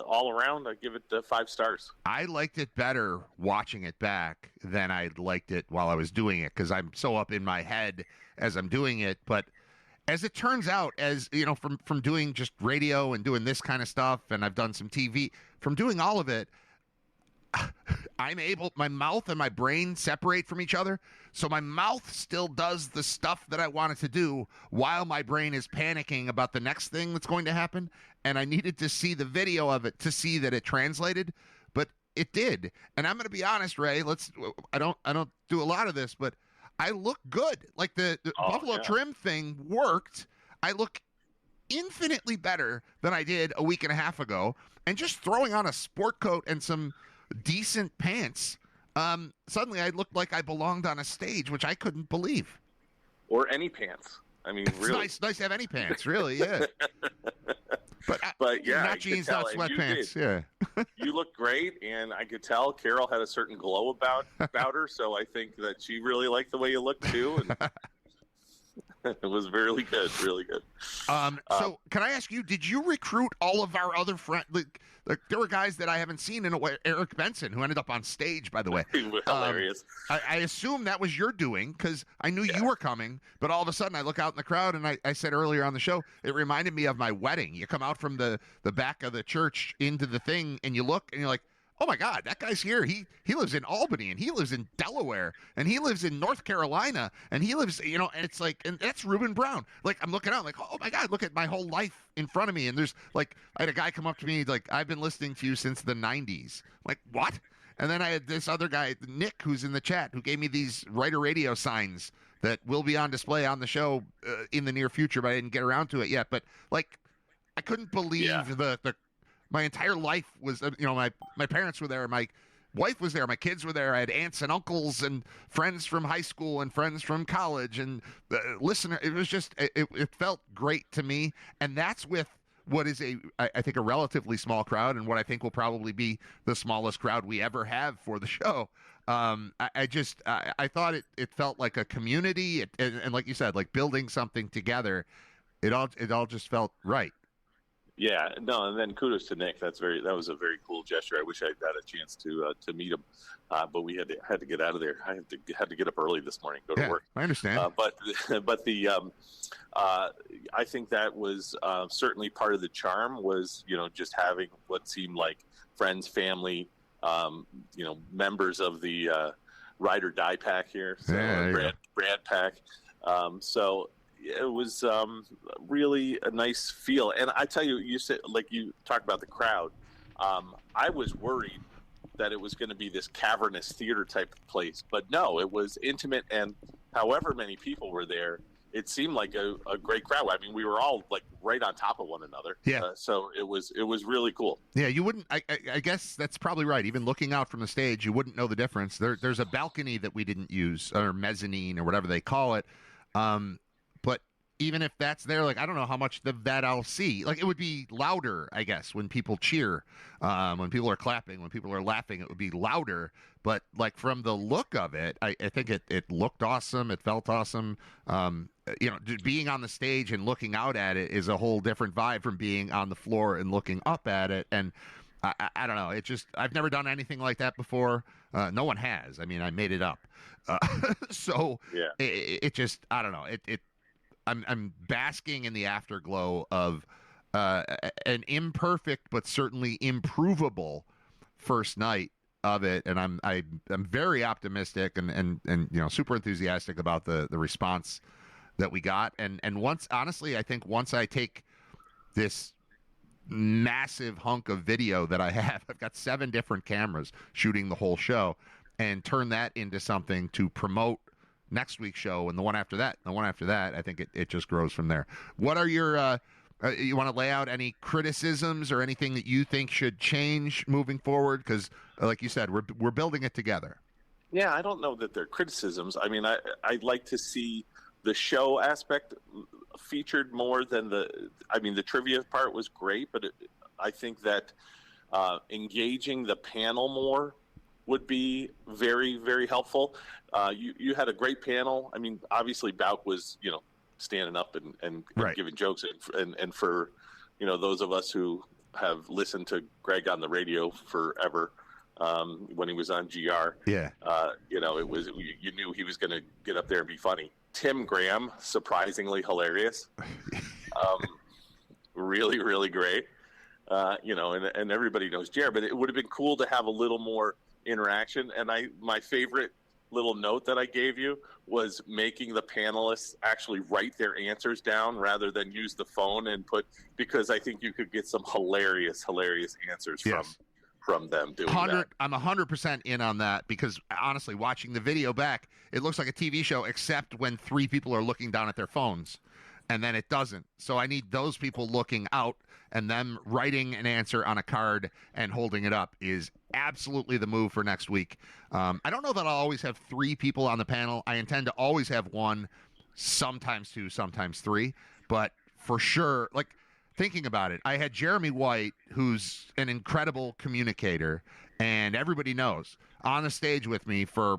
all around. I give it 5 stars. I liked it better watching it back than I liked it while I was doing it, because I'm so up in my head as I'm doing it. But as it turns out, as you know, from doing just radio and doing this kind of stuff, and I've done some TV, from doing all of it, my mouth and my brain separate from each other. So my mouth still does the stuff that I wanted to do while my brain is panicking about the next thing that's going to happen. And I needed to see the video of it to see that it translated, but it did. And I'm going to be honest, Ray, I don't do a lot of this, but I look good. Like the Buffalo trim thing worked. I look infinitely better than I did a week and a half ago. And just throwing on a sport coat and some decent pants, suddenly I looked like I belonged on a stage, which I couldn't believe. Or any pants. I mean, really. It's nice to have any pants, really, yeah. But yeah, not jeans, not sweatpants. Yeah. You look great, and I could tell Carol had a certain glow about her, so I think that she really liked the way you looked too. And it was really good, really good. So can I ask you, did you recruit all of our other friends? Like there were guys that I haven't seen in a way. Eric Benson, who ended up on stage, by the way. Hilarious. I assume that was your doing, because I knew you were coming, but all of a sudden I look out in the crowd, and I said earlier on the show, it reminded me of my wedding. You come out from the back of the church into the thing, and you look, and you're like, oh my God, that guy's here. He lives in Albany, and he lives in Delaware, and he lives in North Carolina, and he lives, and it's like, and that's Reuben Brown. Like, I'm looking out, like, oh my God, look at my whole life in front of me. And there's like, I had a guy come up to me, like, I've been listening to you since the 90s. I'm like, what? And then I had this other guy, Nick, who's in the chat, who gave me these Riter Radio signs that will be on display on the show in the near future, but I didn't get around to it yet. But like, I couldn't believe the my entire life was, my parents were there, my wife was there, my kids were there, I had aunts and uncles and friends from high school and friends from college and listener. It was just, it felt great to me, and that's with what is I think a relatively small crowd, and what I think will probably be the smallest crowd we ever have for the show. I thought it felt like a community, and like you said, like building something together. It all just felt right. Yeah, no, and then kudos to Nick. That was a very cool gesture. I wish I'd had a chance to meet him, but we had to get out of there. I had to get up early this morning, go to work. I understand. But I think that was certainly part of the charm, was just having what seemed like friends, family, members of the Ride or Die pack here. So Brad pack. So it was really a nice feel. And I tell you, you said, like you talked about the crowd. I was worried that it was going to be this cavernous theater type of place, but no, it was intimate, and however many people were there, it seemed like a great crowd. I mean, we were all like right on top of one another. Yeah. So it was really cool. Yeah, you wouldn't. I guess that's probably right. Even looking out from the stage, you wouldn't know the difference. There's a balcony that we didn't use, or mezzanine, or whatever they call it. But even if that's there, like, I don't know how much of that I'll see. Like, it would be louder, I guess, when people cheer, when people are clapping, when people are laughing, it would be louder. But like, from the look of it, I think it looked awesome. It felt awesome. Being on the stage and looking out at it is a whole different vibe from being on the floor and looking up at it. And I don't know. It just, I've never done anything like that before. No one has. I mean, I made it up. So yeah, it just, I don't know. I'm basking in the afterglow of an imperfect but certainly improvable first night of it, and I'm very optimistic and super enthusiastic about the response that we got. And once, honestly, I think once I take this massive hunk of video that I have, I've got 7 different cameras shooting the whole show, and turn that into something to promote next week's show and the one after that, I think it just grows from there. What are your you want to lay out any criticisms or anything that you think should change moving forward? Because like you said, we're building it together. Yeah, I don't know that they're criticisms. I mean, I'd like to see the show aspect featured more than the trivia part was great, but I think that engaging the panel more would be very, very helpful. You had a great panel. I mean, obviously Bauk was, standing up and right, giving jokes, and for, those of us who have listened to Greg on the radio forever, when he was on GR, yeah, it was, you knew he was going to get up there and be funny. Tim Graham, surprisingly hilarious, really, really great. And everybody knows Jared, but it would have been cool to have a little more interaction. And my favorite little note that I gave you was making the panelists actually write their answers down rather than use the phone and because I think you could get some hilarious answers from them doing that. I'm 100% in on that, because honestly, watching the video back, it looks like a TV show, except when 3 people are looking down at their phones, and then it doesn't. So I need those people looking out, and them writing an answer on a card and holding it up is absolutely the move for next week. I don't know that I'll always have 3 people on the panel. I intend to always have 1, sometimes 2, sometimes 3, but for sure, like, thinking about it, I had Jeremy White, who's an incredible communicator, and everybody knows, on the stage with me for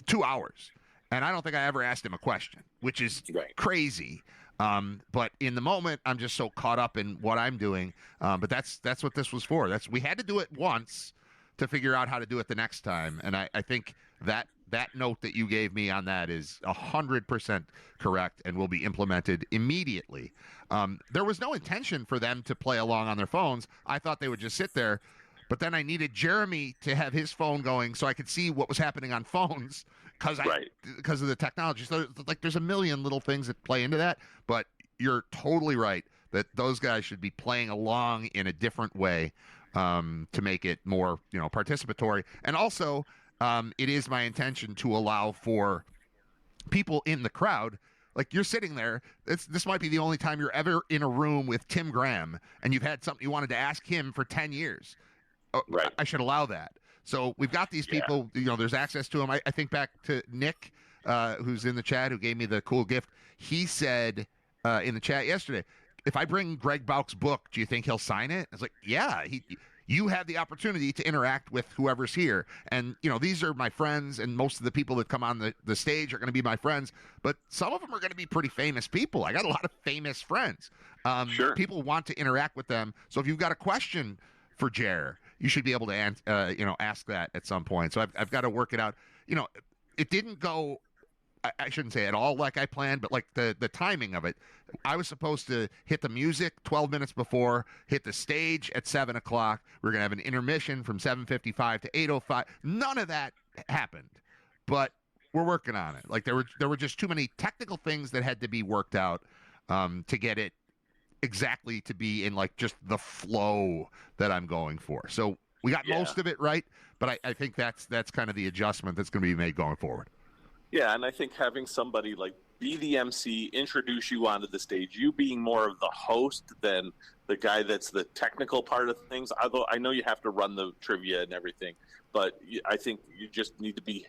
2 hours, and I don't think I ever asked him a question, which is crazy. But in the moment, I'm just so caught up in what I'm doing. But that's what this was for. We had to do it once to figure out how to do it the next time. And I think that note that you gave me on that is 100% correct and will be implemented immediately. There was no intention for them to play along on their phones. I thought they would just sit there. But then I needed Jeremy to have his phone going so I could see what was happening on phones because of the technology. So, like, there's a million little things that play into that. But you're totally right that those guys should be playing along in a different way to make it more, participatory. And also, it is my intention to allow for people in the crowd. Like, you're sitting there. This might be the only time you're ever in a room with Tim Graham, and you've had something you wanted to ask him for 10 years. Right. I should allow that. So we've got these people, there's access to them. I think back to Nick, who's in the chat, who gave me the cool gift. He said in the chat yesterday, if I bring Greg Bauk's book, do you think he'll sign it? I was like, yeah, you have the opportunity to interact with whoever's here. And, these are my friends, and most of the people that come on the stage are going to be my friends, but some of them are going to be pretty famous people. I got a lot of famous friends. Sure. People want to interact with them. So if you've got a question for Jer, you should be able to ask that at some point. So I've got to work it out. It didn't go, I shouldn't say at all like I planned, but like the timing of it, I was supposed to hit the music 12 minutes before, hit the stage at 7 o'clock. We're going to have an intermission from 7:55 to 8:05. None of that happened. But we're working on it. Like there were just too many technical things that had to be worked out to get it exactly to be in like just the flow that I'm going for. So we got most of it right, but I think that's kind of the adjustment that's going to be made going forward. Yeah, and I think having somebody like be the MC, introduce you onto the stage, you being more of the host than the guy that's the technical part of things. Although I know you have to run the trivia and everything, but I think you just need to be,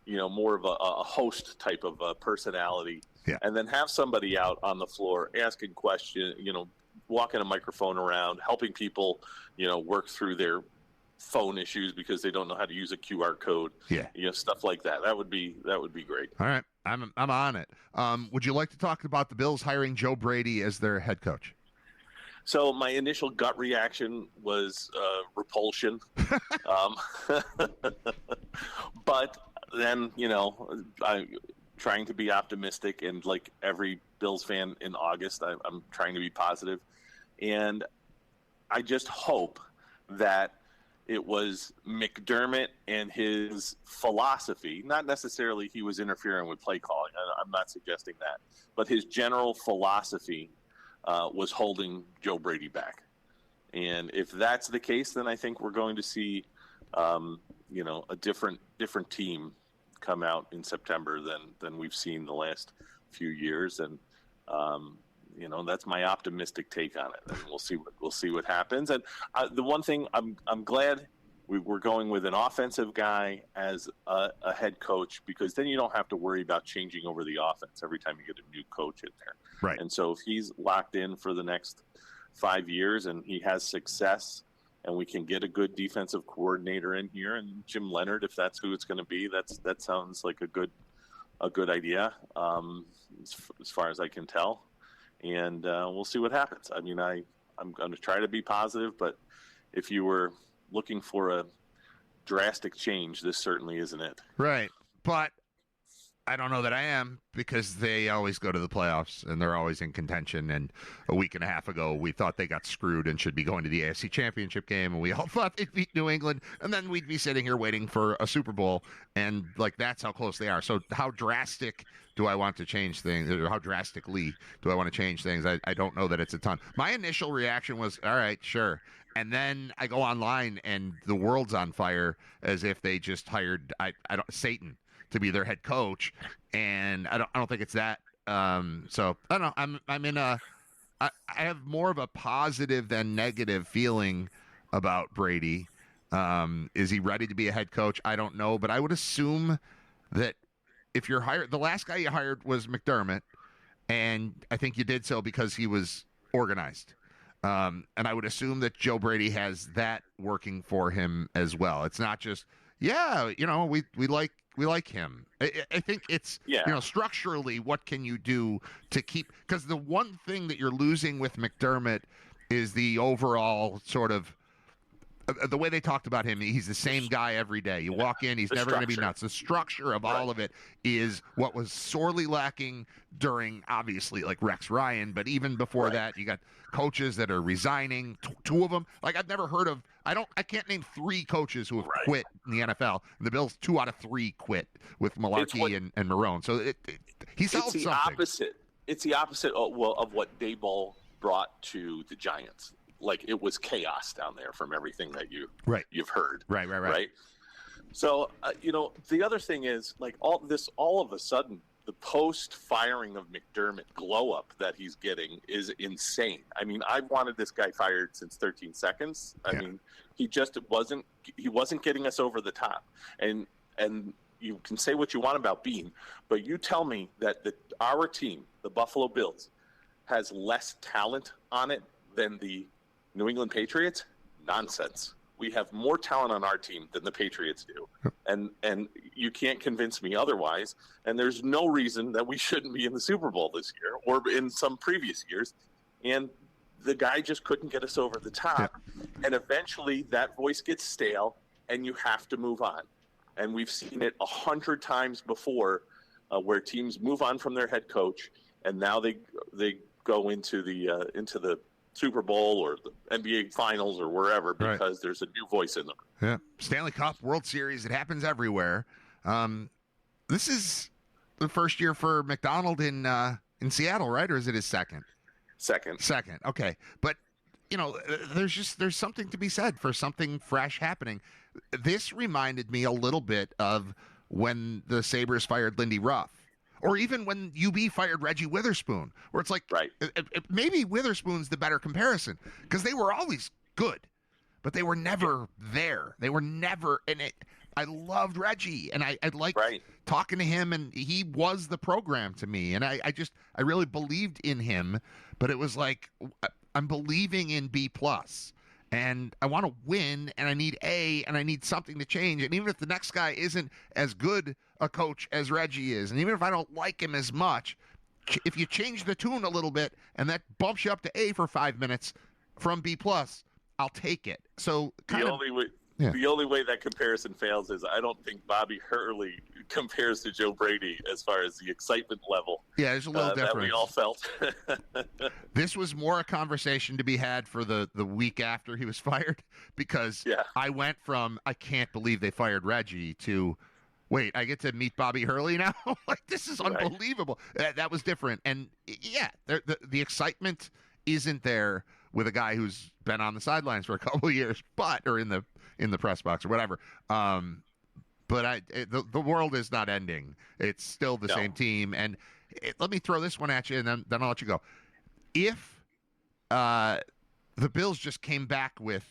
more of a host type of personality. Yeah. And then have somebody out on the floor asking questions, walking a microphone around, helping people, work through their phone issues because they don't know how to use a QR code. Yeah. Stuff like that. That would be great. All right. I'm on it. Would you like to talk about the Bills hiring Joe Brady as their head coach? So my initial gut reaction was repulsion. But then, I'm trying to be optimistic, and like every Bills fan in August, I'm trying to be positive. And I just hope that it was McDermott and his philosophy, not necessarily he was interfering with play calling. I'm not suggesting that, but his general philosophy was holding Joe Brady back. And if that's the case, then I think we're going to see, a different team come out in September than we've seen the last few years. And, that's my optimistic take on it. And we'll see what happens. And the one thing I'm glad we're going with an offensive guy as a head coach, because then you don't have to worry about changing over the offense every time you get a new coach in there. Right. And so if he's locked in for the next 5 years and he has success, and we can get a good defensive coordinator in here, and Jim Leonard, if that's who it's going to be, that sounds like a good idea, as far as I can tell. And we'll see what happens. I mean, I'm going to try to be positive, but if you were looking for a drastic change, this certainly isn't it. Right. But I don't know that I am, because they always go to the playoffs and they're always in contention. And a week and a half ago, we thought they got screwed and should be going to the AFC Championship game. And we all thought they'd beat New England. And then we'd be sitting here waiting for a Super Bowl. And like, that's how close they are. So how drastic do I want to change things? Or how drastically do I want to change things? I don't know that it's a ton. My initial reaction was, all right, sure. And then I go online and the world's on fire as if they just hired Satan to be their head coach, and I don't think it's that. So I don't know. I'm in I have more of a positive than negative feeling about Brady. Is he ready to be a head coach? I don't know, but I would assume that if you're hired, the last guy you hired was McDermott, and I think you did so because he was organized. And I would assume that Joe Brady has that working for him as well. It's not just, we like him. I think it's, structurally, what can you do to keep, because the one thing that you're losing with McDermott is the overall sort of, the way they talked about him, he's the same guy every day. You walk in, he's never going to be nuts. The structure of all of it is what was sorely lacking during, obviously, like Rex Ryan. But even before that, you got coaches that are resigning. Two of them, like I've never heard of. I can't name 3 coaches who have quit in the NFL. The Bills, 2 out of 3 quit with Malarkey and Marrone. So he solved something. It's the opposite of what Daboll brought to the Giants. Like, it was chaos down there from everything that you've heard. Right. So, the other thing is, like, all of a sudden, the post-firing of McDermott glow-up that he's getting is insane. I mean, I've wanted this guy fired since 13 seconds. I mean, he wasn't getting us over the top. And you can say what you want about Bean, but you tell me that our team, the Buffalo Bills, has less talent on it than the New England Patriots? Nonsense. We have more talent on our team than the Patriots do. And you can't convince me otherwise. And there's no reason that we shouldn't be in the Super Bowl this year or in some previous years. And the guy just couldn't get us over the top. And eventually that voice gets stale and you have to move on. And we've seen it 100 times before where teams move on from their head coach and now they go into the Super Bowl or the NBA Finals or wherever because there's a new voice in them. Yeah, Stanley Cup, World Series, it happens everywhere. The this is the first year for McDonald in Seattle, right? Or is it his second? Second. Okay. But, there's something to be said for something fresh happening. This reminded me a little bit of when the Sabres fired Lindy Ruff, or even when UB fired Reggie Witherspoon, where it's like, right. Maybe Witherspoon's the better comparison, because they were always good, but they were never there. They were never in it. I loved Reggie, and I liked talking to him, and he was the program to me, and I really believed in him, but it was like, I'm believing in B+, and I want to win, and I need A, and I need something to change, and even if the next guy isn't as good a coach as Reggie is, and even if I don't like him as much, if you change the tune a little bit, and that bumps you up to A for 5 minutes from B+, I'll take it. So the only way that comparison fails is I don't think Bobby Hurley compares to Joe Brady as far as the excitement level. Yeah, there's a little difference. That we all felt. This was more a conversation to be had for the week after he was fired, because I went from, I can't believe they fired Reggie, to, wait, I get to meet Bobby Hurley now? Like, this is unbelievable. That was different. And, the excitement isn't there with a guy who's been on the sidelines for a couple of years, or in the press box or whatever. But the world is not ending. It's still the same team. And let me throw this one at you, and then I'll let you go. If the Bills just came back with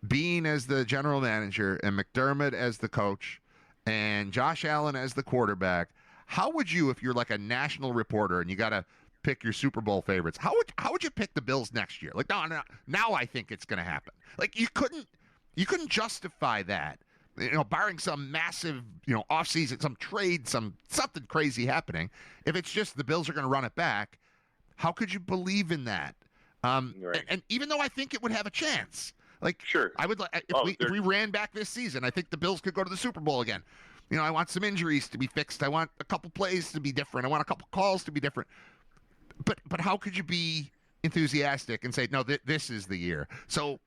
Bean as the general manager and McDermott as the coach and Josh Allen as the quarterback, how would you, if you're like a national reporter and you got to pick your Super Bowl favorites, how would you pick the Bills next year? Like, no, now I think it's going to happen. Like, you couldn't justify that, barring some massive, offseason, some trade, something crazy happening. If it's just the Bills are going to run it back, how could you believe in that? And even though I think it would have a chance, like, sure, I would, if we ran back this season, I think the Bills could go to the Super Bowl again. I want some injuries to be fixed. I want a couple plays to be different. I want a couple calls to be different. But how could you be enthusiastic and say, no, this is the year? So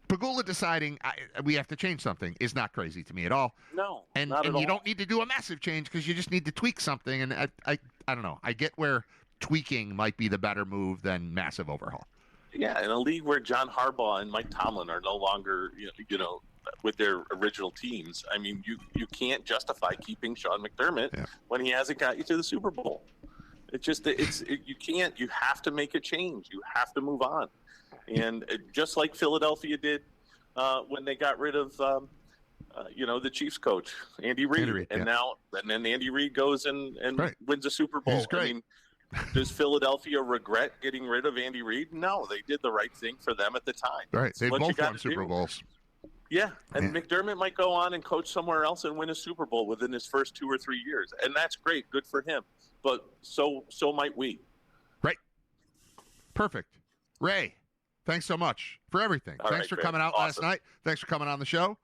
Pagula deciding we have to change something is not crazy to me at all. No, and not at all. You don't need to do a massive change, because you just need to tweak something. And I don't know. I get where tweaking might be the better move than massive overhaul. Yeah, in a league where John Harbaugh and Mike Tomlin are no longer, with their original teams, I mean, you can't justify keeping Sean McDermott when he hasn't got you to the Super Bowl. You can't. You have to make a change. You have to move on. And just like Philadelphia did when they got rid of, the Chiefs coach, Andy Reid. And then Andy Reid goes and wins a Super Bowl. He's great. I mean, does Philadelphia regret getting rid of Andy Reid? No, they did the right thing for them at the time. Right. They both won Super Bowls. Yeah, and McDermott might go on and coach somewhere else and win a Super Bowl within his first 2 or 3 years, and that's great, good for him. But so might we. Right. Perfect. Ray, thanks so much for everything. Thanks for coming out last night. Thanks for coming on the show.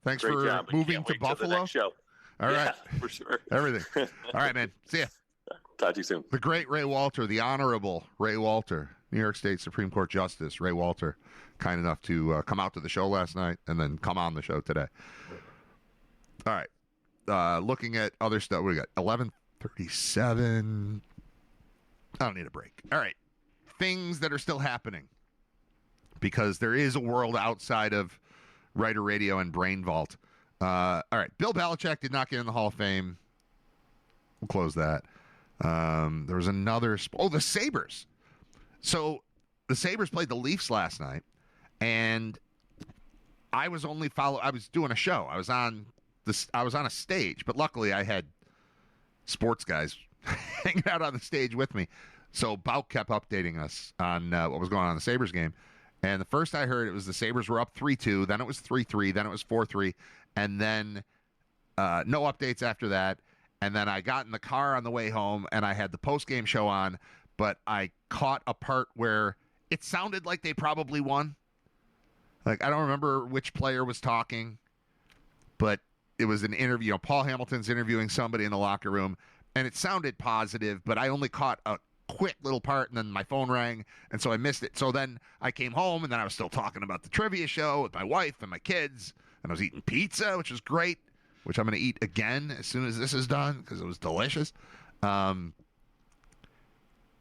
Thanks for moving to Buffalo. Show. All right. For sure. Everything. All right, man. See ya. Talk to you soon. The great Ray Walter, the Honorable Ray Walter, New York State Supreme Court Justice Ray Walter, kind enough to come out to the show last night and then come on the show today. All right. Looking at other stuff, we got 11:37. I don't need a break. All right. Things that are still happening, because there is a world outside of Riter Radio and Brain Vault. All right. Bill Belichick did not get in the Hall of Fame. We'll close that. There was another. The Sabres. So the Sabres played the Leafs last night, and I was doing a show. I was on a stage, but luckily I had sports guys hanging out on the stage with me. So Bouk kept updating us on what was going on in the Sabres game. And the first I heard, it was the Sabres were up 3-2. Then it was 3-3. Then it was 4-3. And then no updates after that. And then I got in the car on the way home, and I had the post-game show on, but I caught a part where it sounded like they probably won. Like, I don't remember which player was talking, but it was an interview. Paul Hamilton's interviewing somebody in the locker room, and it sounded positive, but I only caught a quick little part, and then my phone rang, and so I missed it. So then I came home, and then I was still talking about the trivia show with my wife and my kids, and I was eating pizza, which was great. which I'm going to eat again as soon as this is done because it was delicious. And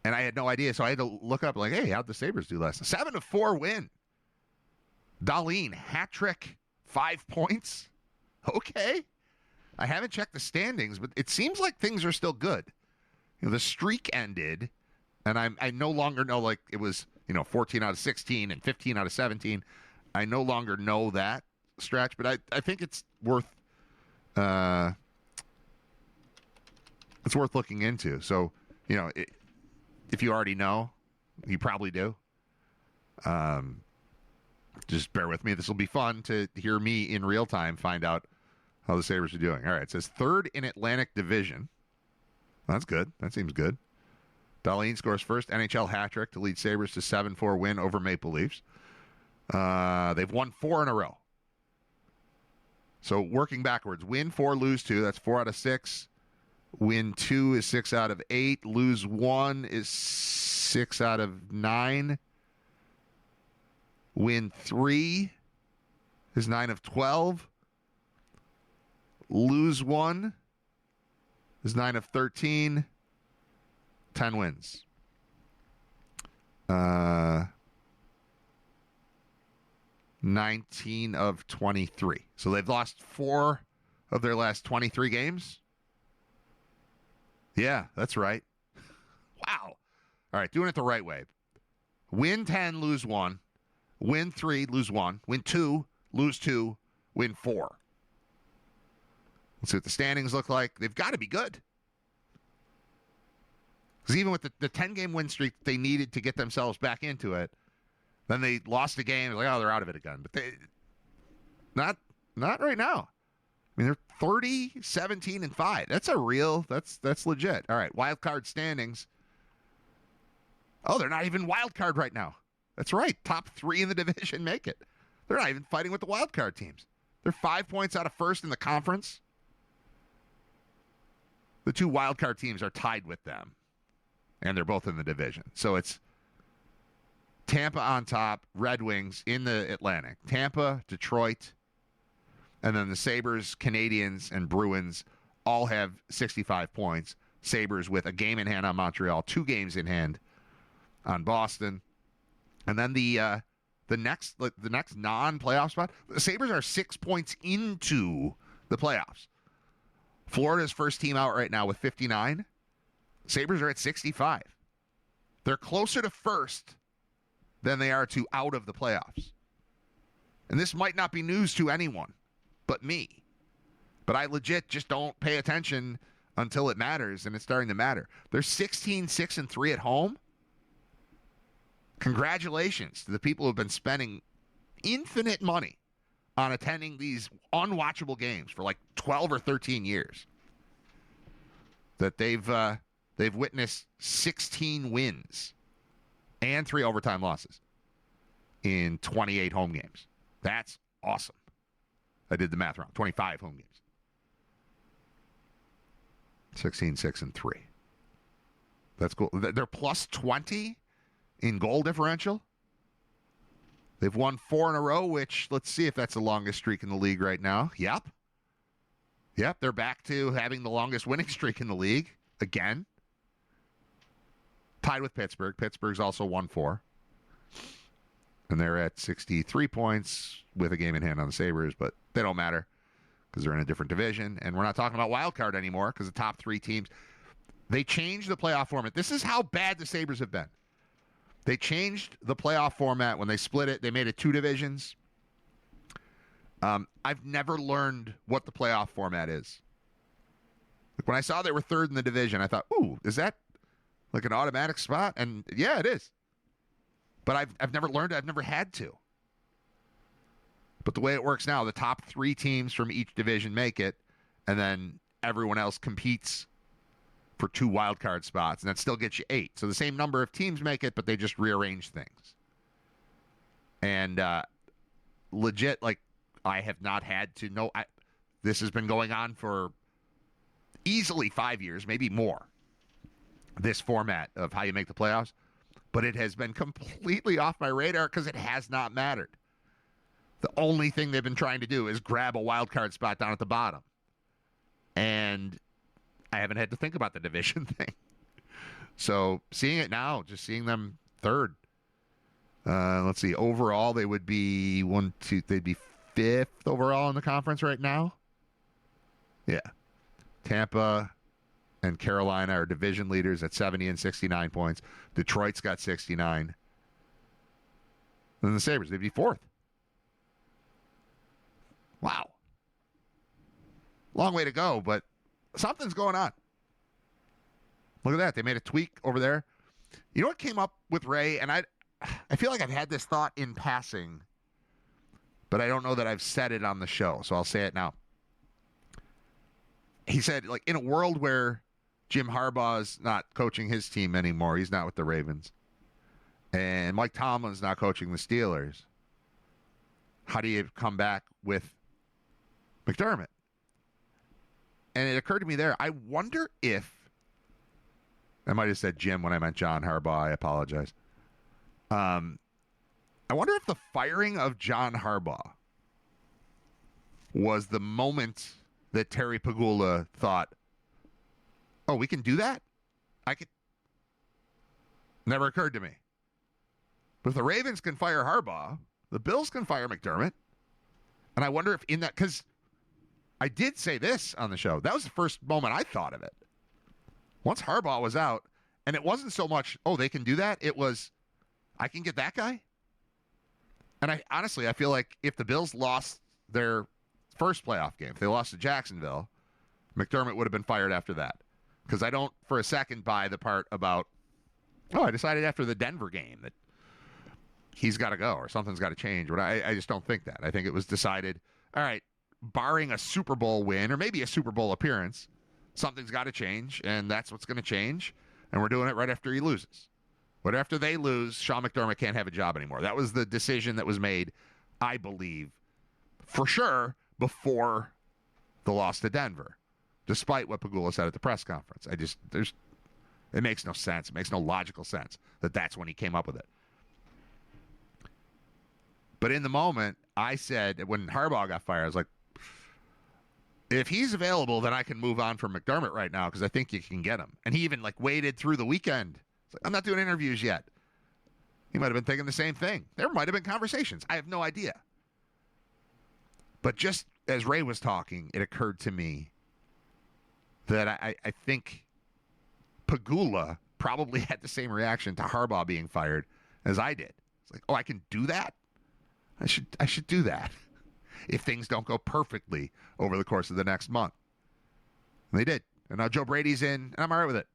I had no idea, so I had to look up, like, hey, how'd the Sabres do last night? 7-4 win. Dahlin, hat trick, 5 points. Okay. I haven't checked the standings, but it seems like things are still good. The streak ended, and I no longer know, like, it was, 14 out of 16 and 15 out of 17. I no longer know that stretch, but I think it's worth looking into. So, if you already know, you probably do. Just bear with me. This will be fun to hear me in real time find out how the Sabres are doing. All right, it says third in Atlantic Division. That's good. That seems good. Dahlin scores first NHL hat trick to lead Sabres to 7-4 win over Maple Leafs. They've won 4 in a row. So working backwards, win 4, lose 2. That's 4 out of 6. Win 2 is 6 out of 8. Lose 1 is 6 out of 9. Win 3 is 9 of 12. Lose 1 is 9 of 13. 10 wins. 19 of 23. So they've lost 4 of their last 23 games. Yeah, that's right. Wow. All right, doing it the right way. Win 10, lose 1. Win 3, lose 1. Win 2, lose 2. Win 4. Let's see what the standings look like. They've got to be good. Because even with the 10-game win streak they needed to get themselves back into it, then they lost a game. Like, oh, they're out of it again. But they not right now. I mean, they're 30, 17, and 5. That's legit. All right, wild card standings. Oh, they're not even wild card right now. That's right. Top 3 in the division make it. They're not even fighting with the wild card teams. They're 5 points out of first in the conference. The 2 wild card teams are tied with them, and they're both in the division. So it's Tampa on top, Red Wings in the Atlantic. Tampa, Detroit, and then the Sabres, Canadiens, and Bruins all have 65 points. Sabres with a game in hand on Montreal, 2 games in hand on Boston. And then the next non-playoff spot, the Sabres are 6 points into the playoffs. Florida's first team out right now with 59. Sabres are at 65. They're closer to first than they are to out of the playoffs. And this might not be news to anyone but me. But I legit just don't pay attention until it matters, and it's starting to matter. They're 16-6-3 at home. Congratulations to the people who have been spending infinite money on attending these unwatchable games for like 12 or 13 years. That they've witnessed 16 wins and 3 overtime losses in 28 home games. That's awesome. I did the math wrong. 25 home games. 16-6-3. That's cool. They're plus 20 in goal differential. They've won 4 in a row, which, let's see if that's the longest streak in the league right now. Yep, they're back to having the longest winning streak in the league again. Tied with Pittsburgh. Pittsburgh's also won 4. And they're at 63 points with a game in hand on the Sabres, but they don't matter because they're in a different division. And we're not talking about wild card anymore because the top 3 teams, they changed the playoff format. This is how bad the Sabres have been. They changed the playoff format when they split it. They made it 2 divisions. I've never learned what the playoff format is. Like when I saw they were 3rd in the division, I thought, ooh, is that like an automatic spot? And yeah, it is. But I've never learned it. I've never had to. But the way it works now, the top 3 teams from each division make it, and then everyone else competes for 2 wild card spots, and that still gets you 8. So the same number of teams make it, but they just rearrange things. And legit, like, I have not had to know. This has been going on for easily 5 years, maybe more, this format of how you make the playoffs. But it has been completely off my radar because it has not mattered. The only thing they've been trying to do is grab a wild card spot down at the bottom. And I haven't had to think about the division thing. So seeing it now, just seeing them third. Let's see. Overall, they would be they'd be fifth overall in the conference right now. Yeah. Tampa and Carolina are division leaders at 70 and 69 points. Detroit's got 69. And the Sabres, they'd be fourth. Wow. Long way to go, but something's going on. Look at that. They made a tweak over there. You know what came up with Ray? And I feel like I've had this thought in passing, but I don't know that I've said it on the show, so I'll say it now. He said, like, in a world where Jim Harbaugh's not coaching his team anymore, he's not with the Ravens, and Mike Tomlin's not coaching the Steelers, how do you come back with McDermott? And it occurred to me there, I wonder if, I might have said Jim when I meant John Harbaugh, I apologize. I wonder if the firing of John Harbaugh was the moment that Terry Pegula thought, oh, we can do that? Never occurred to me. But if the Ravens can fire Harbaugh, the Bills can fire McDermott. And I wonder if in that, because I did say this on the show, that was the first moment I thought of it. Once Harbaugh was out, and it wasn't so much, oh, they can do that. It was, I can get that guy. And I feel like if the Bills lost their first playoff game, if they lost to Jacksonville, McDermott would have been fired after that. Because I don't for a second buy the part about, oh, I decided after the Denver game that he's got to go or something's got to change. But I just don't think that. I think it was decided, all right, barring a Super Bowl win or maybe a Super Bowl appearance, something's got to change, and that's what's going to change. And we're doing it right after he loses. But after they lose, Sean McDermott can't have a job anymore. That was the decision that was made, I believe, for sure, before the loss to Denver, despite what Pegula said at the press conference. It makes no sense. It makes no logical sense that that's when he came up with it. But in the moment, I said, when Harbaugh got fired, I was like, if he's available, then I can move on from McDermott right now because I think you can get him. And he even waited through the weekend. It's like, I'm not doing interviews yet. He might have been thinking the same thing. There might have been conversations. I have no idea. But just as Ray was talking, it occurred to me that I think Pegula probably had the same reaction to Harbaugh being fired as I did. It's like, oh, I can do that? I should do that if things don't go perfectly over the course of the next month. And they did. And now Joe Brady's in, and I'm all right with it.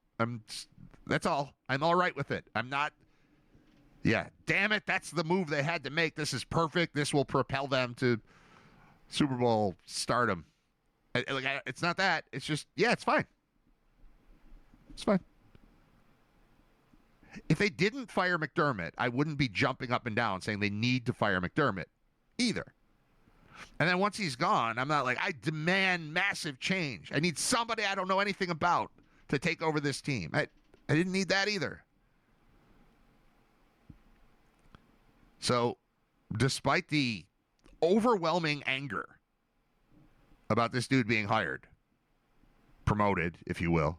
That's all. I'm all right with it. I'm not, damn it, that's the move they had to make. This is perfect. This will propel them to Super Bowl stardom. It's not that. It's just, it's fine. It's fine. If they didn't fire McDermott, I wouldn't be jumping up and down saying they need to fire McDermott either. And then once he's gone, I'm not like, I demand massive change. I need somebody I don't know anything about to take over this team. I didn't need that either. So, despite the overwhelming anger about this dude being hired, promoted, if you will,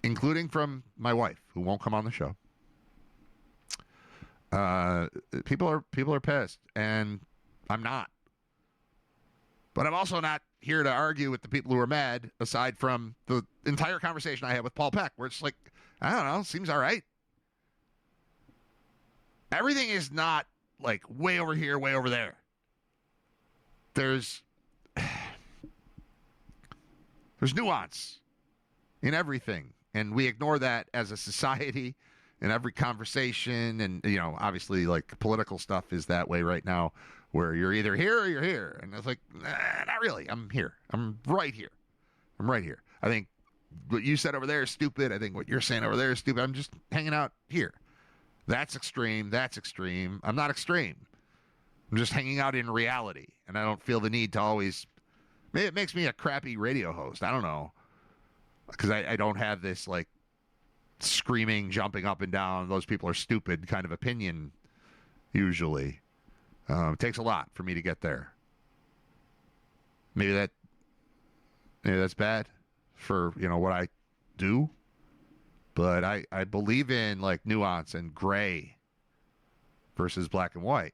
including from my wife, who won't come on the show, people are pissed, and I'm not. But I'm also not here to argue with the people who are mad, aside from the entire conversation I had with Paul Peck, where it's like, I don't know, seems all right. Everything is not like way over here, way over there. There's nuance in everything, and we ignore that as a society in every conversation. And, obviously, like, political stuff is that way right now, where you're either here or you're here. And it's like, not really. I'm here. I'm right here. I'm right here. I think what you said over there is stupid. I think what you're saying over there is stupid. I'm just hanging out here. That's extreme. That's extreme. I'm not extreme. I'm just hanging out in reality. And I don't feel the need to always... Maybe it makes me a crappy radio host. I don't know. Because I don't have this, like, screaming, jumping up and down, those people are stupid kind of opinion, usually. It takes a lot for me to get there. Maybe Maybe that's bad for, what I do. But I believe in, like, nuance and gray versus black and white.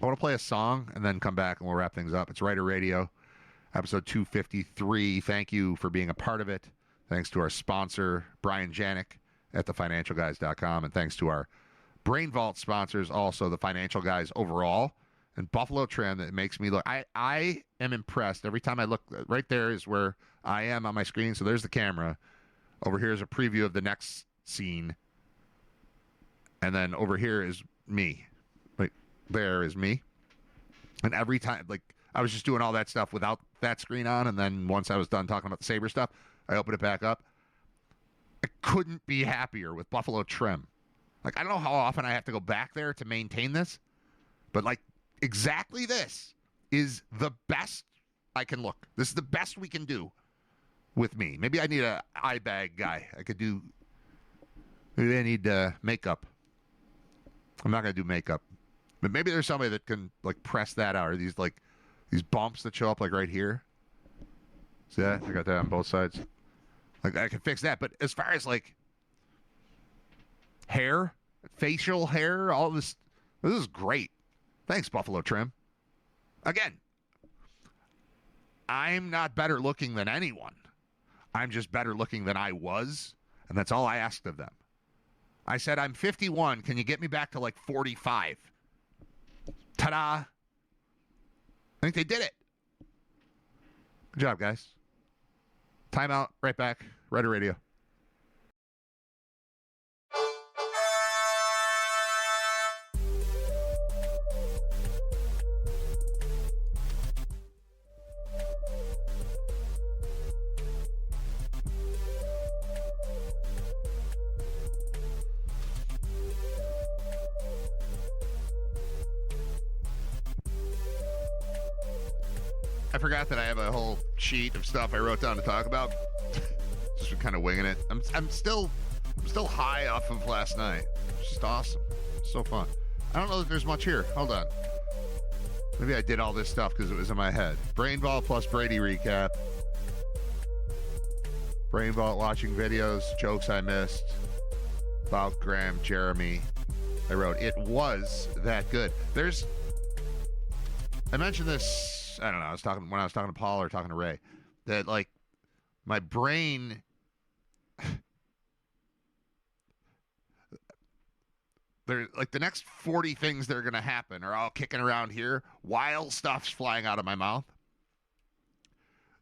I want to play a song and then come back and we'll wrap things up. It's Riter Radio, episode 253. Thank you for being a part of it. Thanks to our sponsor, Brian Janik at thefinancialguys.com. And thanks to our Brain Vault sponsors, also the Financial Guys overall. And Buffalo Trim that makes me look. I am impressed. Every time I look, right there is where I am on my screen. So there's the camera. Over here is a preview of the next scene. And then over here is me. Right there is me. And every time, like, I was just doing all that stuff without that screen on. And then once I was done talking about the Sabre stuff, I opened it back up. I couldn't be happier with Buffalo Trim. Like, I don't know how often I have to go back there to maintain this. But, like, exactly this is the best I can look. This is the best we can do with me. Maybe I need a eye bag guy. Maybe I need makeup. I'm not going to do makeup. But maybe there's somebody that can, like, press that out. Or these bumps that show up, like, right here. See that? I got that on both sides. Like, I can fix that. But as far as, like, hair, facial hair, all this is great. Thanks, Buffalo Trim. Again, I'm not better looking than anyone. I'm just better looking than I was, and that's all I asked of them. I said, I'm 51. Can you get me back to, like, 45? Ta-da. I think they did it. Good job, guys. Timeout. Right back. Riter Radio. I forgot that I have a whole sheet of stuff I wrote down to talk about. Just kind of winging it. I'm still high off of last night. It's just awesome. So fun. I don't know that there's much here. Hold on. Maybe I did all this stuff because it was in my head. Brain Vault plus Brady recap. Brain Vault watching videos, jokes I missed. About Graham, Jeremy. I wrote, it was that good. I mentioned this, I don't know, when I was talking to Paul or talking to Ray, that, like, my brain like the next 40 things that are going to happen are all kicking around here while stuff's flying out of my mouth.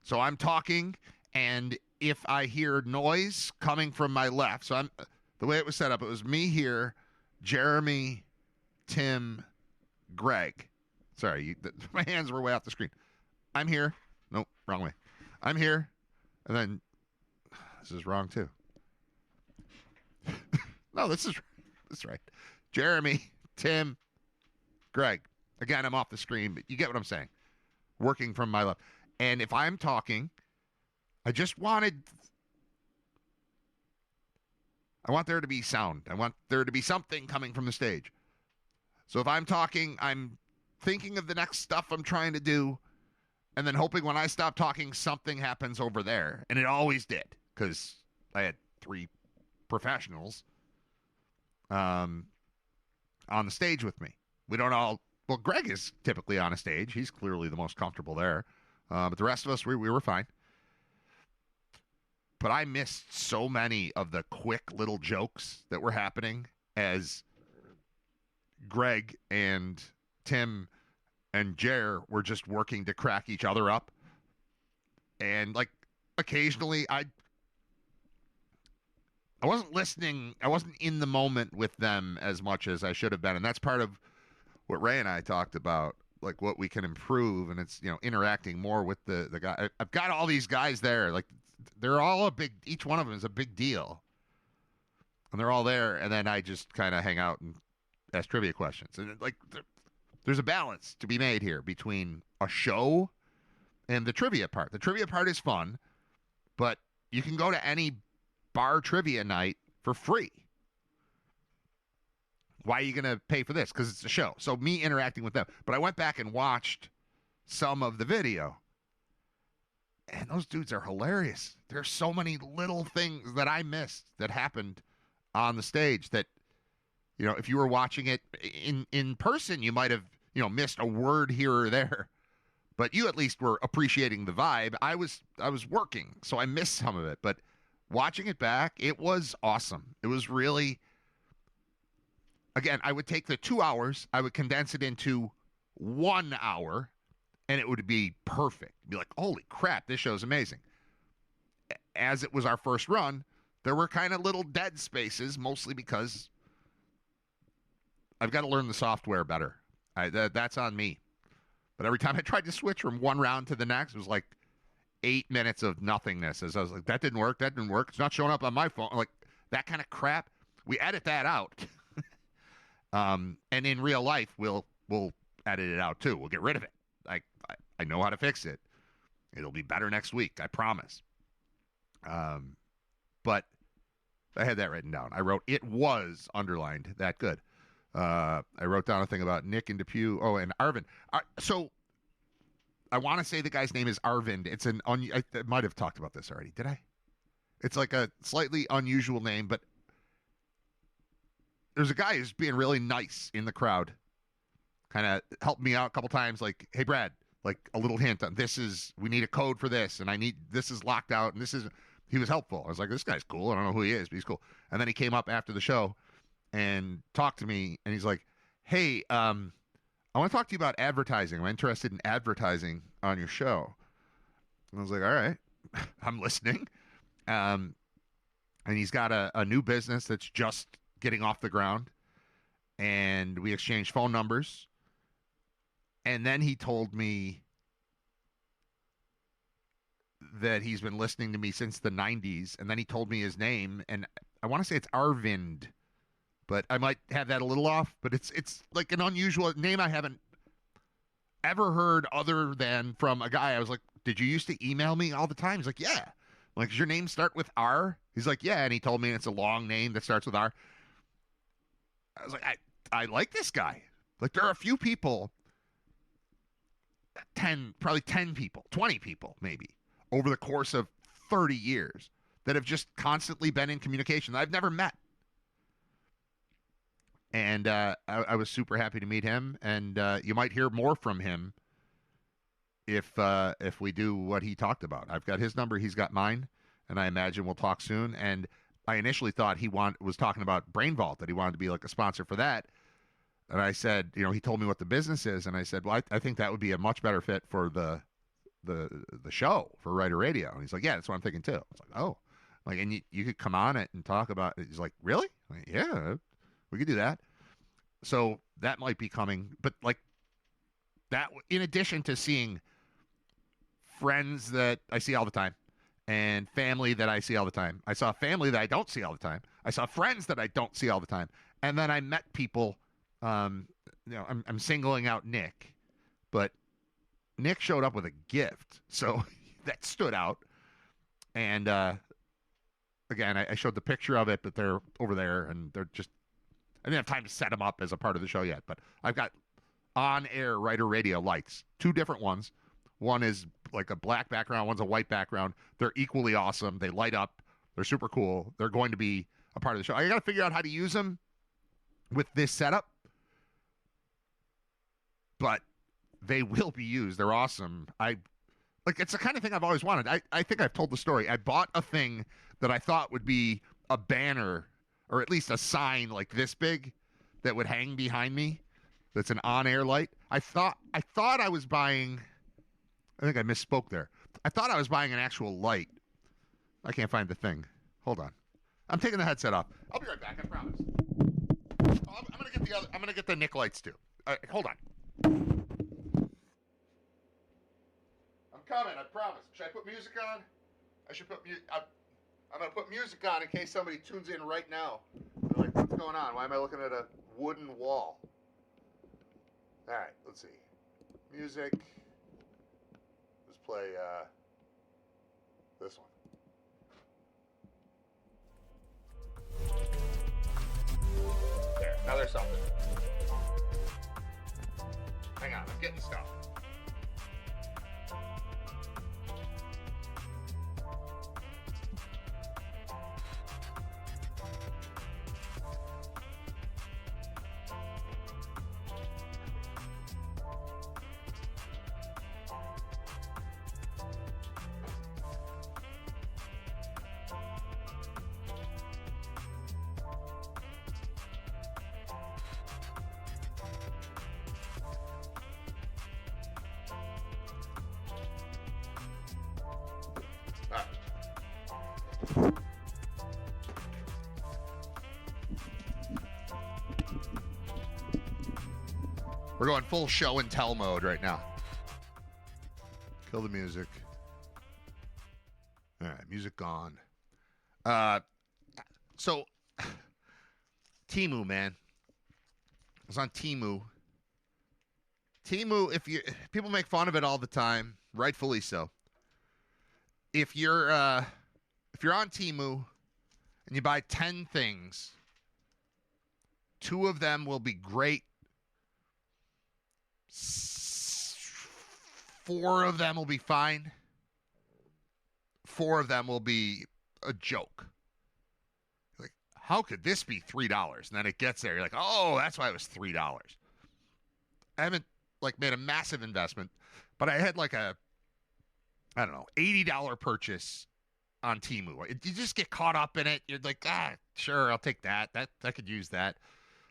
So I'm talking, and if I hear noise coming from my left, so the way it was set up, it was me here, Jeremy, Tim, Greg. Sorry, my hands were way off the screen. I'm here. Nope, wrong way. I'm here. And then, this is wrong too. No, this is right. Jeremy, Tim, Greg. Again, I'm off the screen, but you get what I'm saying. Working from my left. And if I'm talking, I want there to be sound. I want there to be something coming from the stage. So if I'm talking, I'm thinking of the next stuff I'm trying to do, and then hoping when I stop talking, something happens over there. And it always did, because I had 3 professionals on the stage with me. We don't all, well, Greg is typically on a stage. He's clearly the most comfortable there. But the rest of us, we were fine. But I missed so many of the quick little jokes that were happening as Greg and Tim and Jer were just working to crack each other up. And, like, occasionally I wasn't listening. I wasn't in the moment with them as much as I should have been. And that's part of what Ray and I talked about, like, what we can improve. And it's, interacting more with the guy. I've got all these guys there. Like, they're all each one of them is a big deal. And they're all there. And then I just kind of hang out and ask trivia questions. And, like, there's a balance to be made here between a show and the trivia part. The trivia part is fun, but you can go to any bar trivia night for free. Why are you going to pay for this? Because it's a show. So me interacting with them. But I went back and watched some of the video. And those dudes are hilarious. There's so many little things that I missed that happened on the stage that, you know, if you were watching it in person, you might have, you know, missed a word here or there. But you at least were appreciating the vibe. I was working, so I missed some of it. But watching it back, it was awesome. It was really, again, I would take the 2 hours, I would condense it into 1 hour, and it would be perfect. Be like, holy crap, this show's amazing. As it was our first run, there were kind of little dead spaces, mostly because I've got to learn the software better. That's on me. But every time I tried to switch from one round to the next, it was like 8 minutes of nothingness. As I was like, that didn't work. It's not showing up on my phone. Like, that kind of crap. We edit that out. And in real life, we'll edit it out too. We'll get rid of it. I know how to fix it. It'll be better next week. I promise. But I had that written down. I wrote, it was underlined. That good. I wrote down a thing about Nick and Depew. Oh, and Arvind. So I want to say the guy's name is Arvind. It's I might have talked about this already. Did I? It's like a slightly unusual name, but there's a guy who's being really nice in the crowd. Kind of helped me out a couple times. Like, hey, Brad, like a little hint on we need a code for this, and this is locked out, and he was helpful. I was like, this guy's cool. I don't know who he is, but he's cool. And then he came up after the show and talked to me, and he's like, hey, I want to talk to you about advertising. I'm interested in advertising on your show. And I was like, all right, I'm listening. And he's got a new business that's just getting off the ground, and we exchanged phone numbers. And then he told me that he's been listening to me since the 90s, and then he told me his name, and I want to say it's Arvind, but I might have that a little off, but it's like an unusual name I haven't ever heard other than from a guy. I was like, did you used to email me all the time? He's like, yeah. I'm like, does your name start with R? He's like, yeah, and he told me it's a long name that starts with R. I was like, I like this guy. Like, there are a few people, probably 10 people, 20 people maybe, over the course of 30 years that have just constantly been in communication that I've never met. And I was super happy to meet him, and you might hear more from him if we do what he talked about. I've got his number, he's got mine, and I imagine we'll talk soon. And I initially thought he was talking about Brain Vault, that he wanted to be like a sponsor for that. And I said, you know, he told me what the business is, and I said, well, I think that would be a much better fit for the show, for Riter Radio. And he's like, yeah, that's what I'm thinking too. I was like, oh, like, and you could come on it and talk about it. He's like, really? I'm like, yeah, we could do that. So that might be coming, but like that, in addition to seeing friends that I see all the time and family that I see all the time, I saw family that I don't see all the time. I saw friends that I don't see all the time. And then I met people, you know, I'm singling out Nick, but Nick showed up with a gift. So that stood out. And, again, I showed the picture of it, but they're over there and they're just, I didn't have time to set them up as a part of the show yet, but I've got on-air Riter Radio lights, 2 different ones. One is like a black background, one's a white background. They're equally awesome. They light up. They're super cool. They're going to be a part of the show. I got to figure out how to use them with this setup, but they will be used. They're awesome. It's the kind of thing I've always wanted. I think I've told the story. I bought a thing that I thought would be a banner, or at least a sign like this big that would hang behind me. That's an on-air light. I thought I was buying, I think I misspoke there. I thought I was buying an actual light. I can't find the thing. Hold on. I'm taking the headset off. I'll be right back, I promise. Oh, I'm gonna get the Nick lights too. Hold on. I'm coming, I promise. Should I put music on? I should put music. I'm going to put music on in case somebody tunes in right now. They're like, what's going on? Why am I looking at a wooden wall? All right, let's see. Music. Let's play this one. There, now there's something. Hang on, I'm getting stuff. We're going full show and tell mode right now. Kill the music. All right, music gone. So, Temu, man. I was on Temu. Temu, people make fun of it all the time, rightfully so. If you're on Temu and you buy 10 things, 2 of them will be great. 4 of them will be fine. 4 of them will be a joke. Like, how could this be $3? And then it gets there. You're like, oh, that's why it was $3. I haven't made a massive investment, but I had $80 purchase on Temu. You just get caught up in it. You're like, sure, I'll take that. I could use that.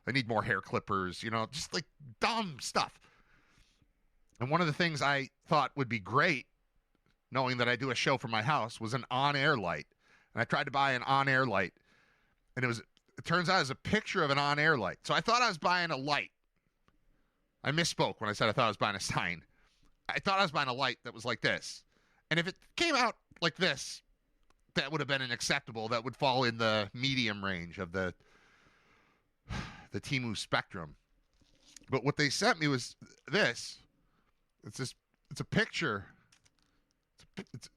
I need more hair clippers, just like dumb stuff. And one of the things I thought would be great, knowing that I do a show from my house, was an on-air light. And I tried to buy an on-air light, and it turns out it was a picture of an on-air light. So I thought I was buying a light. I misspoke when I said I thought I was buying a sign. I thought I was buying a light that was like this. And if it came out like this, that would have been an acceptable. That would fall in the medium range of the Temu spectrum. But what they sent me was this. It's a picture. It's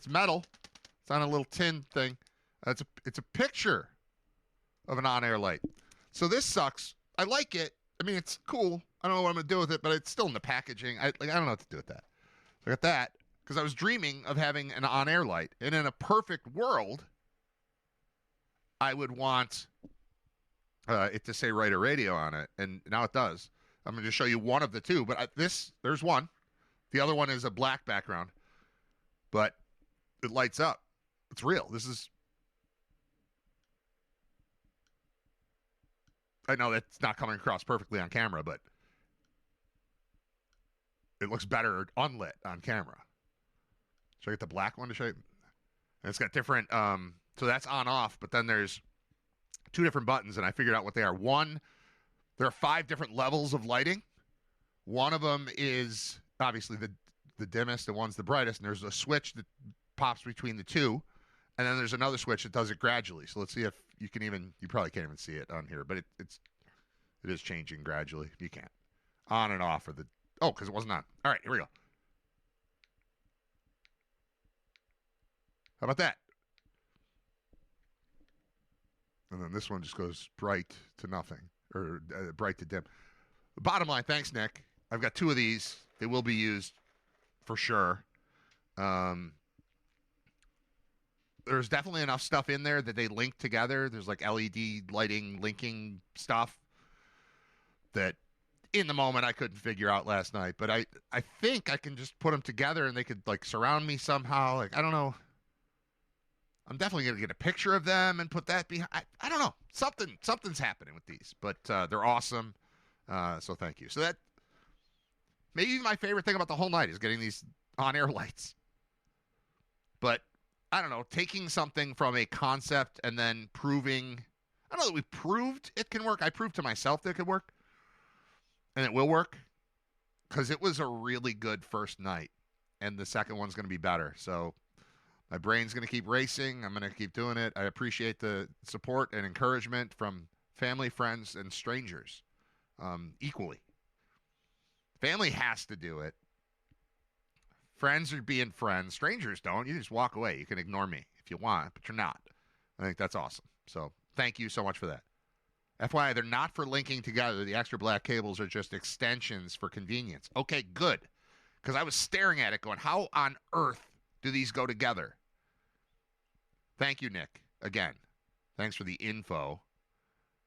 metal. It's on a little tin thing. It's a picture of an on-air light. So this sucks. I like it. I mean, it's cool. I don't know what I'm going to do with it, but it's still in the packaging. I don't know what to do with that. So I got that because I was dreaming of having an on-air light. And in a perfect world, I would want it to say Riter Radio on it. And now it does. I'm going to show you one of the 2. But there's one. The other one is a black background. But it lights up. It's real. I know that's not coming across perfectly on camera, but it looks better unlit on camera. Should I get the black one to show you? And it's got different, so that's on off, but then there's 2 different buttons, and I figured out what they are. One, there are 5 different levels of lighting. One of them is obviously the dimmest, and one's the brightest, and there's a switch that pops between the 2, and then there's another switch that does it gradually. So let's see if you probably can't even see it on here, but it is changing gradually. You can't. On and off because it wasn't on. All right, here we go. How about that? And then this one just goes bright to nothing, or bright to dim. Bottom line, thanks, Nick. I've got 2 of these. They will be used for sure. There's definitely enough stuff in there that they link together. There's like LED lighting linking stuff that in the moment I couldn't figure out last night. But I think I can just put them together and they could surround me somehow. I don't know. I'm definitely going to get a picture of them and put that behind. I don't know. Something's happening with these, but they're awesome. So thank you. So that maybe my favorite thing about the whole night is getting these on-air lights. But I don't know, taking something from a concept and then proving, I don't know that we proved it can work. I proved to myself that it could work, and it will work, because it was a really good first night, and the second one's going to be better. So my brain's going to keep racing. I'm going to keep doing it. I appreciate the support and encouragement from family, friends, and strangers equally. Family has to do it. Friends are being friends. Strangers don't. You just walk away. You can ignore me if you want, but you're not. I think that's awesome. So thank you so much for that. FYI, they're not for linking together. The extra black cables are just extensions for convenience. Okay, good. Because I was staring at it going, how on earth do these go together? Thank you, Nick. Again, thanks for the info.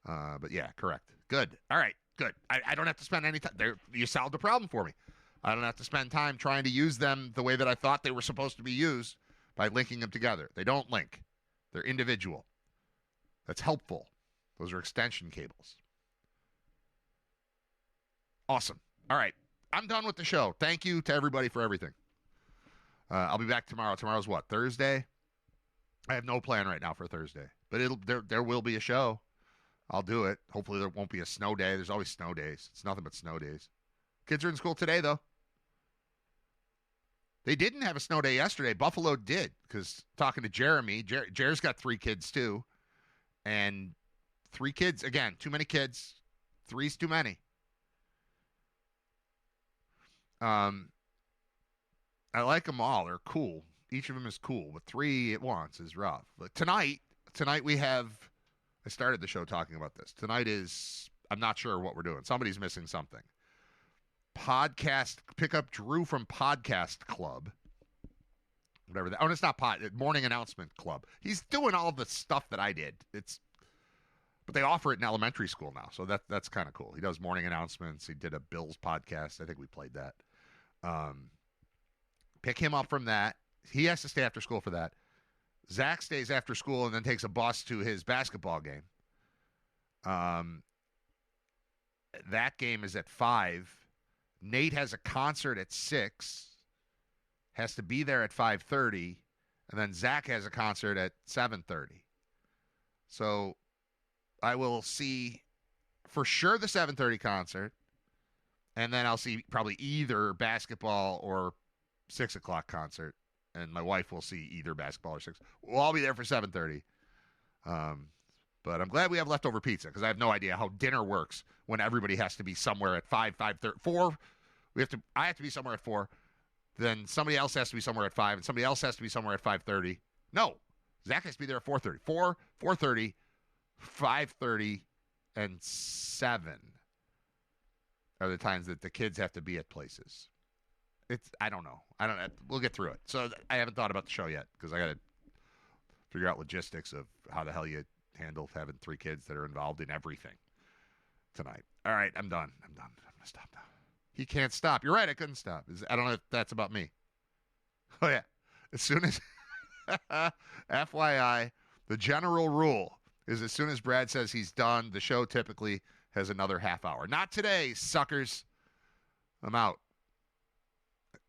But yeah, correct. Good. All right, good. I don't have to spend any time. You solved the problem for me. I don't have to spend time trying to use them the way that I thought they were supposed to be used by linking them together. They don't link. They're individual. That's helpful. Those are extension cables. Awesome. All right. I'm done with the show. Thank you to everybody for everything. I'll be back tomorrow. Tomorrow's what? Thursday? I have no plan right now for Thursday, but there will be a show. I'll do it. Hopefully there won't be a snow day. There's always snow days. It's nothing but snow days. Kids are in school today, though. They didn't have a snow day yesterday. Buffalo did, because talking to Jeremy, Jer's got 3 kids too. And 3 kids, again, too many kids. 3's too many. I like them all. They're cool. Each of them is cool, but 3 at once is rough. But tonight we have, I started the show talking about this. Tonight is, I'm not sure what we're doing. Somebody's missing something. Podcast, pick up Drew from Podcast Club. Whatever that, oh, it's not Morning Announcement Club. He's doing all the stuff that I did. But they offer it in elementary school now, so that's kind of cool. He does morning announcements. He did a Bills podcast. I think we played that. Pick him up from that. He has to stay after school for that. Zach stays after school and then takes a bus to his basketball game. That game is at 5. Nate has a concert at 6. Has to be there at 5:30. And then Zach has a concert at 7:30. So I will see for sure the 7:30 concert. And then I'll see probably either basketball or 6 o'clock concert. And my wife will see either basketball or 6. We'll all be there for 7:30. But I'm glad we have leftover pizza, because I have no idea how dinner works when everybody has to be somewhere at 5:30. 4. I have to be somewhere at 4. Then somebody else has to be somewhere at 5, and somebody else has to be somewhere at 5:30. No, Zach has to be there at 4:30. 4, 4:30, 5:30, and 7 are the times that the kids have to be at places. I don't know. We'll get through it. So I haven't thought about the show yet, because I got to figure out logistics of how the hell you handle having 3 kids that are involved in everything tonight. All right, I'm done. I'm going to stop now. He can't stop. You're right, I couldn't stop. I don't know if that's about me. Oh, yeah. As soon as, FYI, the general rule is as soon as Brad says he's done, the show typically has another half hour. Not today, suckers. I'm out.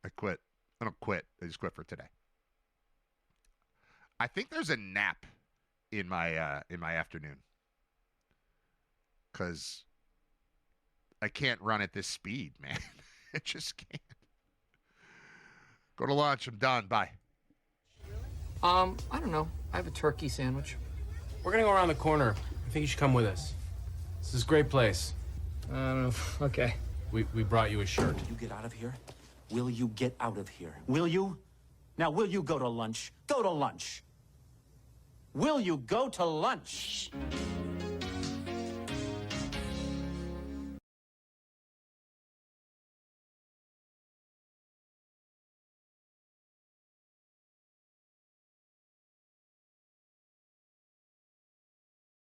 I quit. I don't quit. I just quit for today. I think there's a nap in my afternoon, because I can't run at this speed, man. I just can't. Go to lunch. I'm done. Bye. I don't know. I have a turkey sandwich. We're gonna go around the corner. I think you should come with us. This is a great place. I don't know. Okay. We brought you a shirt. You get out of here? Will you get out of here? Will you? Now, will you go to lunch? Go to lunch. Will you go to lunch?